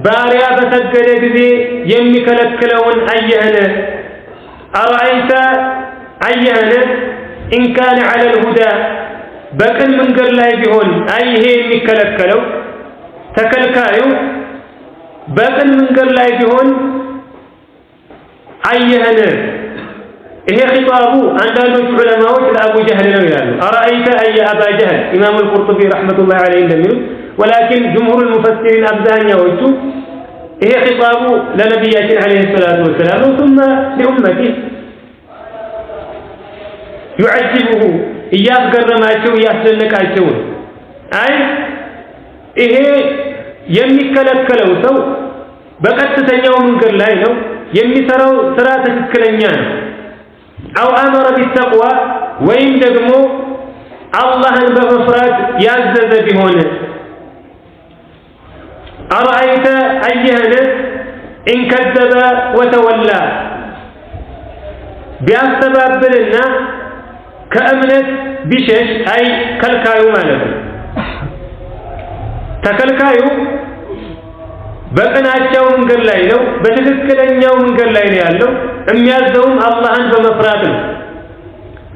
ባሪያ በሰገደ ጊዜ የሚከለክለውን አየህን أرأيت አየህን إن كان على الهدى በቅን መንገድ ላይ ቢሆን አይሄ የሚከለከለው ተከልካዩ በቅን መንገድ ላይ ቢሆን አየህን ይሄ ኺጣቡ አንዳንዶቹ ዑለማዎች ለአቡ ጀህል ነው ይላሉ أرأيت أي أبا جهل إمام القرطبي رحمة الله عليه እንደሚሉት ولكن جمهور المفسرين አብዛኛዎቹ ይሄ ኺጣቡ ለነብያችን አለይሂ ሰላቱ ወሰላም ثم لأمته يعجبه እያስገረማቸው እያስደነቃቸው አይ ይሄ የሚከለከለው ሰው በቀጥተኛው መንገድ ላይ ነው የሚሰራው ስራ ትክክለኛ ነው أو أمر بالتقوى ወይም ደግሞ አላህን በመፍራት ያዘዘ ቢሆን أرأيت أيهن إن كذب وتولى ቢያስተባብልና ከእምነት ቢሸሽ አይ ከልካዩ ማለት ነው። ተከልካዩ በቀናቸው መንገድ ላይ ነው፣ በትክክለኛው መንገድ ላይ ነው ያለው። የሚያዘውም አላህን በመፍራት ነው።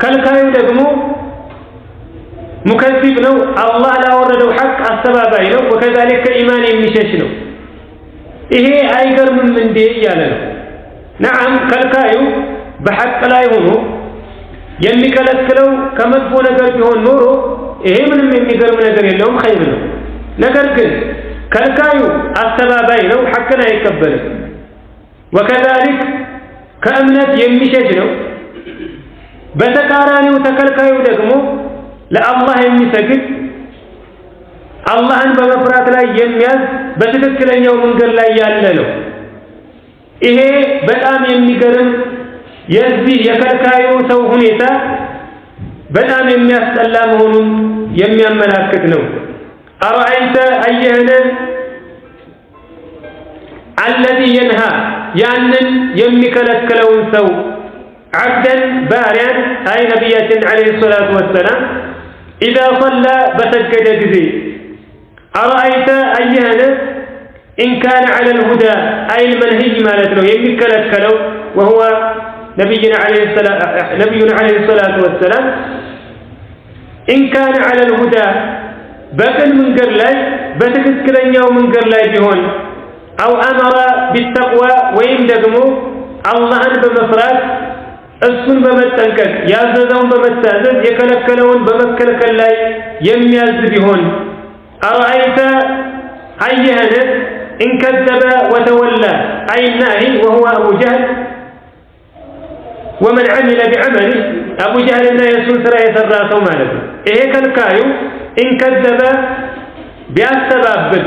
ከልካዩ ደግሞ ሙከዚብ ነው፣ አላህ ላወረደው ሐቅ አስተባባይ ነው። ወከዛሊክ ከኢማን የሚሸሽ ነው። ይሄ አይገርምም እንዴ እያለ ነው። ነዓም ከልካዩ በሐቅ ላይ ሆኖ የሚከለክለው ከመጥፎ ነገር ቢሆን ኖሮ ይሄ ምንም የሚገርም ነገር የለውም፣ ኸይር ነው። ነገር ግን ከልካዩ አስተባባይ ነው፣ ሐቅን አይቀበልም። ወከዛሊክ ከእምነት የሚሸሽ ነው። በተቃራኒው ተከልካዩ ደግሞ ለአላህ የሚሰግድ አላህን በመፍራት ላይ የሚያዝ በትክክለኛው መንገድ ላይ ያለ ነው። ይሄ በጣም የሚገርም የዚህ የከልካዩ ሰው ሁኔታ በጣም የሚያስጠላ መሆኑን የሚያመላክት ነው። አረአይተ አየህን አለዚ የንሃ ያንን የሚከለክለውን ሰው ዓብደን ባሪያን አይ ነቢያችን ዓለይሂ ሰላቱ ወሰላም ኢዛ ሰላ በሰገደ ጊዜ አረአይተ አየህን ኢንካነ ዐለል ሁዳ አይ ልመንህይ ማለት ነው የሚከለከለው ወሁወ ነቢዩና ዓለይሂ ሰላቱ ወሰላም ኢንካነ ዐለል ሁዳ በቅን መንገድ ላይ በትክክለኛው መንገድ ላይ ቢሆን አው አመረ ቢተቅዋ ወይም ደግሞ አላህን በመፍራት እሱን በመጠንቀቅ ያዘዘውን በመታዘዝ የከለከለውን በመከልከል ላይ የሚያዝ ቢሆን አረአይተ አየህን እንከዘበ ወተወላ አይ ናሂ ወሁወ አቡ ጀህል ወመን ዐሚለ ቢዐመሊህ አቡ ጀህልና የእሱን ስራ የሰራ ሰው ማለት ነው። ይሄ ከልካዩ እንከዘበ ቢያስተባብል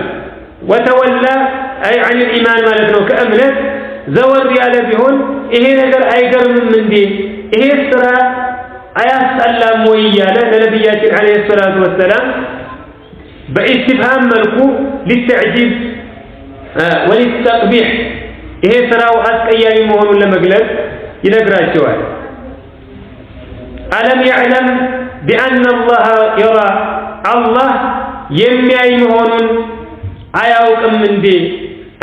ወተወላ አይ ዐን ልኢማን ማለት ነው ከእምነት ዘወር ያለ ቢሆን ይሄ ነገር አይገርምም እንዴ ይሄ ስራ አያስጠላም ወይ እያለ ለነቢያችን ዓለይሂ ሰላቱ ወሰላም በኢስቲፍሃም መልኩ ሊተዕጂብ ወሊተቅቢሕ ይሄ ስራው አስቀያሚ መሆኑን ለመግለጽ ይነግራቸዋል። አለም ያዕለም ቢአነ አላህ የራ አላህ የሚያይ መሆኑን አያውቅም እንዴ?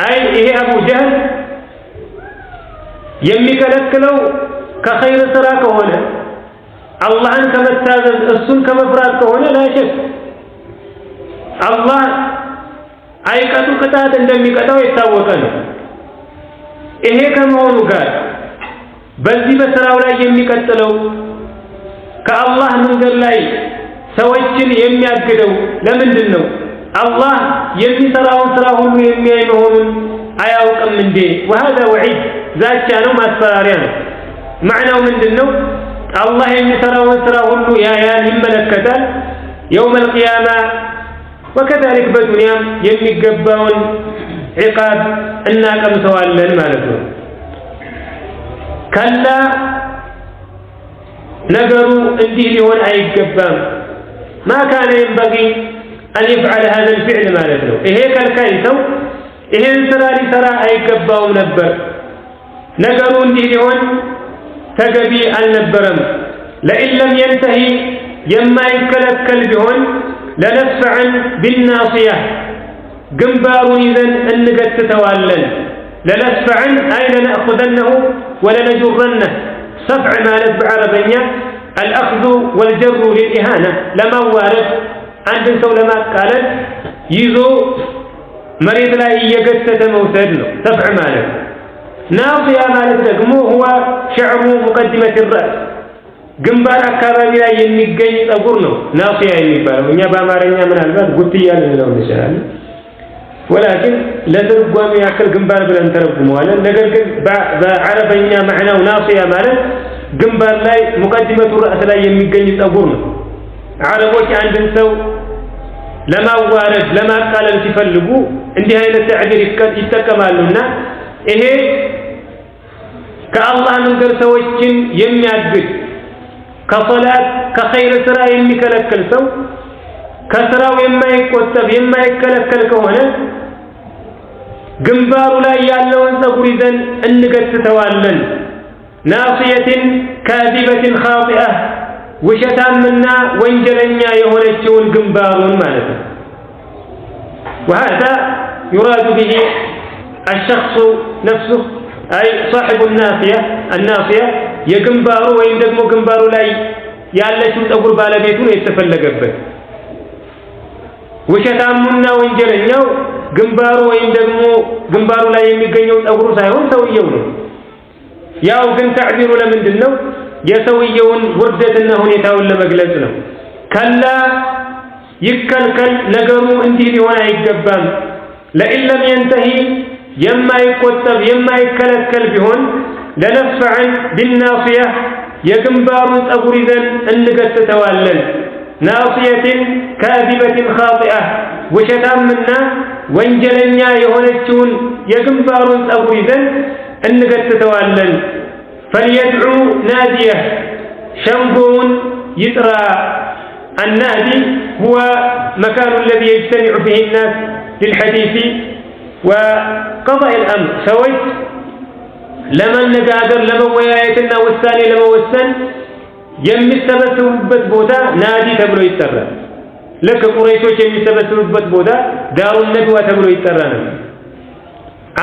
አይ ይሄ አቡ ጀህል የሚከለክለው ከኸይር ስራ ከሆነ አላህን ከመታዘዝ እሱን ከመፍራት ከሆነ ላሸክ አላህ አይቀጡ ቅጣት እንደሚቀጣው የታወቀ ነው። ይሄ ከመሆኑ ጋር በዚህ በስራው ላይ የሚቀጥለው ከአላህ መንገድ ላይ ሰዎችን የሚያግደው ለምንድን ነው? አላህ የሚሰራውን ስራ ሁሉ የሚያይ መሆኑን አያውቅም እንዴ? ወሀዛ ወዒድ ዛቻ ነው፣ ማስፈራሪያ ነው። ማዕናው ምንድን ነው? አላህ የሚሰራውን ስራ ሁሉ ያያል፣ ይመለከታል። የውመል ቂያማ ወከዛሊክ በዱንያም የሚገባውን ዒቃብ እናቀምሰዋለን ማለት ነው። ከላ ነገሩ እንዲህ ሊሆን አይገባም። ማ ካነ የንበጊ አን የፍዐለ ሀዘል ፊዕል ማለት ነው። ይሄ ከልካይ ሰው ይሄን ስራ ሊሰራ አይገባውም ነበር። ነገሩ እንዲህ ሊሆን ተገቢ አልነበረም። ለኢን ለም የንተሂ የማይከለከል ቢሆን ለነስፈዐን ቢናሲያ ግንባሩን ይዘን እንገትተዋለን። ለነስፈዐን አይ ለነእኹዘነሁ ወለነጁረነህ ሰፍዕ ማለት በዓረበኛ አልአኽዙ ወልጀሩ ሊልኢሃና ለማዋረድ አንድን ሰው ለማቃለል ይዞ መሬት ላይ እየገተተ መውሰድ ነው ሰፍዕ ማለት። ናሲያ ማለት ደግሞ ሁወ ሸዕሩ ሙቀድመት ራስ ግንባር አካባቢ ላይ የሚገኝ ፀጉር ነው ናሲያ የሚባለው። እኛ በአማርኛ ምናልባት ጉትያ ልንለው እንችላለን። ወላኪን ለትርጓሜ ያክል ግንባር ብለን ተረጉመዋለን። ነገር ግን በዓረበኛ ማዕናው ናሲያ ማለት ግንባር ላይ ሙቀድመቱ ራስ ላይ የሚገኝ ፀጉር ነው። ዓረቦች አንድን ሰው ለማዋረድ ለማቃለል ሲፈልጉ እንዲህ አይነት ተዕቢር ይጠቀማሉና ይሄ ከአላህ መንገድ ሰዎችን የሚያግድ ከሶላት ከኸይር ስራ የሚከለክል ሰው ከስራው የማይቆጠብ የማይከለከል ከሆነ ግንባሩ ላይ ያለውን ፀጉር ይዘን እንገትተዋለን። ናሲየትን ካዚበትን ኻጢአ ውሸታምና ወንጀለኛ የሆነችውን ግንባሩን ማለት ነው وهذا يراد به الشخص نفسه أي صاحب الناصية የግንባሩ ወይም ደግሞ ግንባሩ ላይ ያለችው ፀጉር ባለቤቱ ነው የተፈለገበት ውሸታሙና ወንጀለኛው ግንባሩ ወይም ደግሞ ግንባሩ ላይ የሚገኘው ፀጉሩ ሳይሆን ሰውየው ነው ያው ግን ተዕቢሩ ለምንድነው የሰውየውን ውርደትና ሁኔታውን ለመግለጽ ነው ከላ ይከልከል ነገሩ እንዲህ ሊሆን አይገባም ለኢን ለም ينتهي የማይቆጠብ የማይከለከል ቢሆን ለነፍዐን بالناصية የግንባሩን ፀጉር ይዘን እንገትተዋለን ናصية كاذبة خاطئة ውሸታምና ወንጀለኛ የሆነችውን የግንባሩን ፀጉር ይዘን እንገትተዋለን فليدعو ناديه شنقون يطرى النادي هو مكان الذي يجتمع فيه الناس للحديث وقضاء الأمر سويت لمن نقادر لمن ويايتنا والثاني لمن وسن يمستبسوبت بودا نادي تبلو يترى لك قريشوش يمستبسوبت بودا دار الندوة تبلو يترى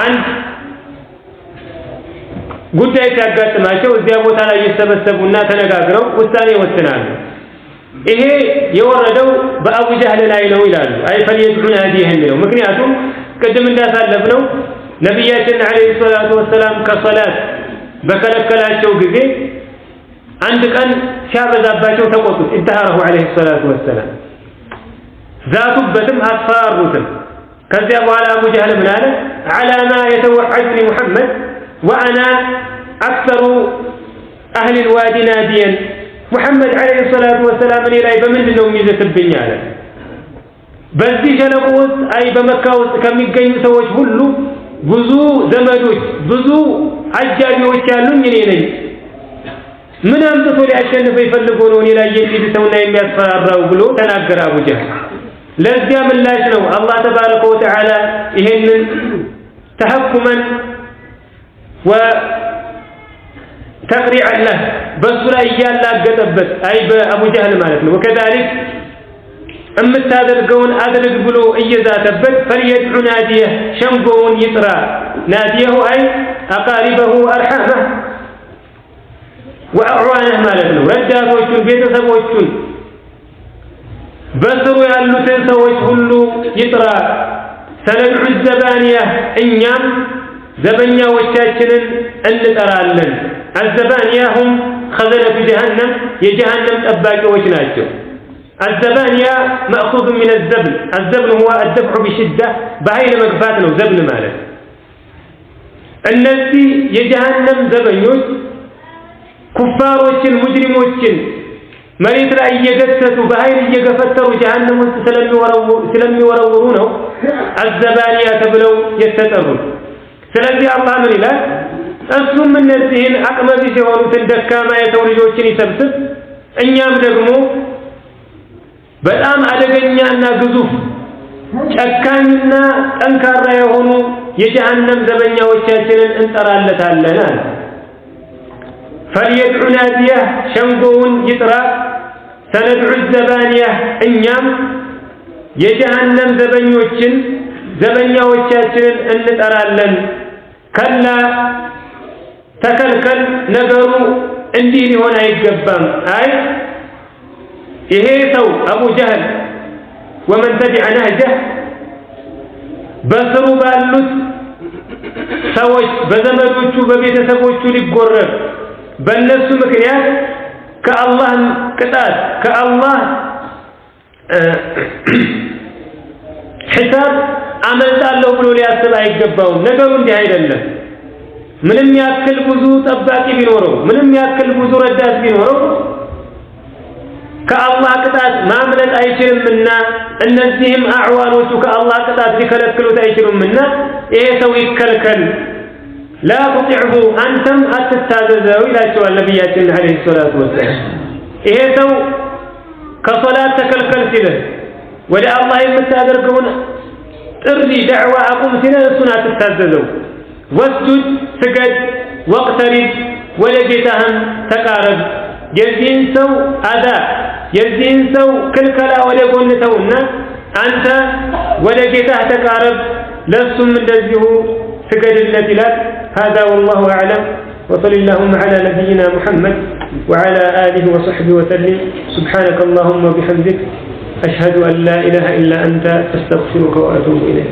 عند ጉዳይ ሲያጋጥማቸው እዚያ ቦታ ላይ እየተሰበሰቡና ተነጋግረው ውሳኔ ይወስናሉ ይሄ የወረደው በአቡ ጀህል ላይ ነው ይላሉ አይ ፈሊየድዑ ናዲህ ነው ምክንያቱም ቅድም እንዳሳለፍነው ነብያችን አለይሂ ሰላቱ ወሰለም ከሶላት በከለከላቸው ጊዜ አንድ ቀን ሲያበዛባቸው ተቆጡት ኢንተሃረሁ አለይሂ ሰላቱ ወሰለም ዛቱበትም አስፈራሩትም ከዚያ በኋላ አቡ ጀህል ምን አለ አላማ የተወዐድኒ ሙሐመድ وأنا أكثر أهل الوادي ناديا محمد عليه الصلاة والسلام إلى بمن لهم ميزة البنيالة بزي شلقوت أي بمكاوت كم يقيم سوج هلو بزو زمدوش بزو عجالي وشالون ينيني من أمتطوا لأشان فيفلقونون إلى يجيب سونا يمياسفر الرأوبلو تناقر أبو جهل لازم الله شنو الله تبارك وتعالى إهن تحكما وتقريعا له بس لا يجالا قطبت أي بأبو جهل مالتنا وكذلك التادرقون أدرق بلو إيزاتبت فليدعو ناديه شنقون يطرى ناديه أي أقاربه أرحامه وأعوانه مالتنا ردات وجن بيت سبوجن بسروا يالو تنسوج كله يطرى سندعو الزبانية إنيام زبنيا وشاشنن انطرالن الزبانيا هم خزنة جهنم يجهنم طباقي وشناچو الزبانيا مأخوذ من الزبن الزبن هو الدفع بشدة بهاي مغفات ነው زبن ማለት እነዚህ የጀሃነም ዘበኞች ኩፋሮችን ሙጅሪሞችን መሬት ላይ እየገተቱ በኃይል እየገፈተሩ ጀሃነም ውስጥ ስለሚወረውሩ ነው አዘባንያ ተብለው የተጠሩት ስለዚህ አላህ ምን ይላል እሱም እነዚህን አቅመቢስ የሆኑትን ደካማ የሰው ልጆችን ይሰብስብ እኛም ደግሞ በጣም አደገኛና ግዙፍ ጨካኝና ጠንካራ የሆኑ የጀሃነም ዘበኛዎቻችንን እንጠራለታለን አለ فليدعو ناديه شنقون يطرى سندعو الزبانية እኛም የጀሃነም ዘበኛዎቻችንን እንጠራለን ከላ ተከልከል ነገሩ እንዲህ ሊሆን አይገባም አይ ይሄ ሰው አቡ ጀህል ومن تبع نهجه በስሩ ባሉት ሰዎች በዘመዶቹ በቤተሰቦቹ ሊጎረር በእነሱ ምክንያት ከአላህ ቅጣት ከአላህ ሒሳብ አመልጣለሁ ብሎ ሊያስብ አይገባውም ነገሩ እንዲህ አይደለም ምንም ያክል ብዙ ጠባቂ ቢኖረው ምንም ያክል ብዙ ረዳት ቢኖረው ከአላህ ቅጣት ማምለጥ አይችልምና እነዚህም አዕዋኖቹ ከአላህ ቅጣት ሊከለክሉት አይችሉምና ይሄ ሰው ይከልከል لا تطعه أنتم أتتاززوا إلى شوال نبياتنا عليه الصلاة والسلام إيه سو كصلاة تكلكل سنة ولا الله يمتادركم ارضي دعوة أقوم سنة السنة تتاززوا واسجد سجد واقترب ولجتهم تقارب የዚህን ሰው አዳ የዚህን ሰው ክልከላ ወደ ጎን ተውና አንተ ወደ ጌታህ ተቃረብ ለሱም እንደዚሁ ስገድለት ይላል። هذا والله أعلم وصلى اللهم على نبينا محمد وعلى آله وصحبه وسلم سبحانك اللهم وبحمدك أشهد أن لا إله إلا أنت أستغفرك وأتوب إليك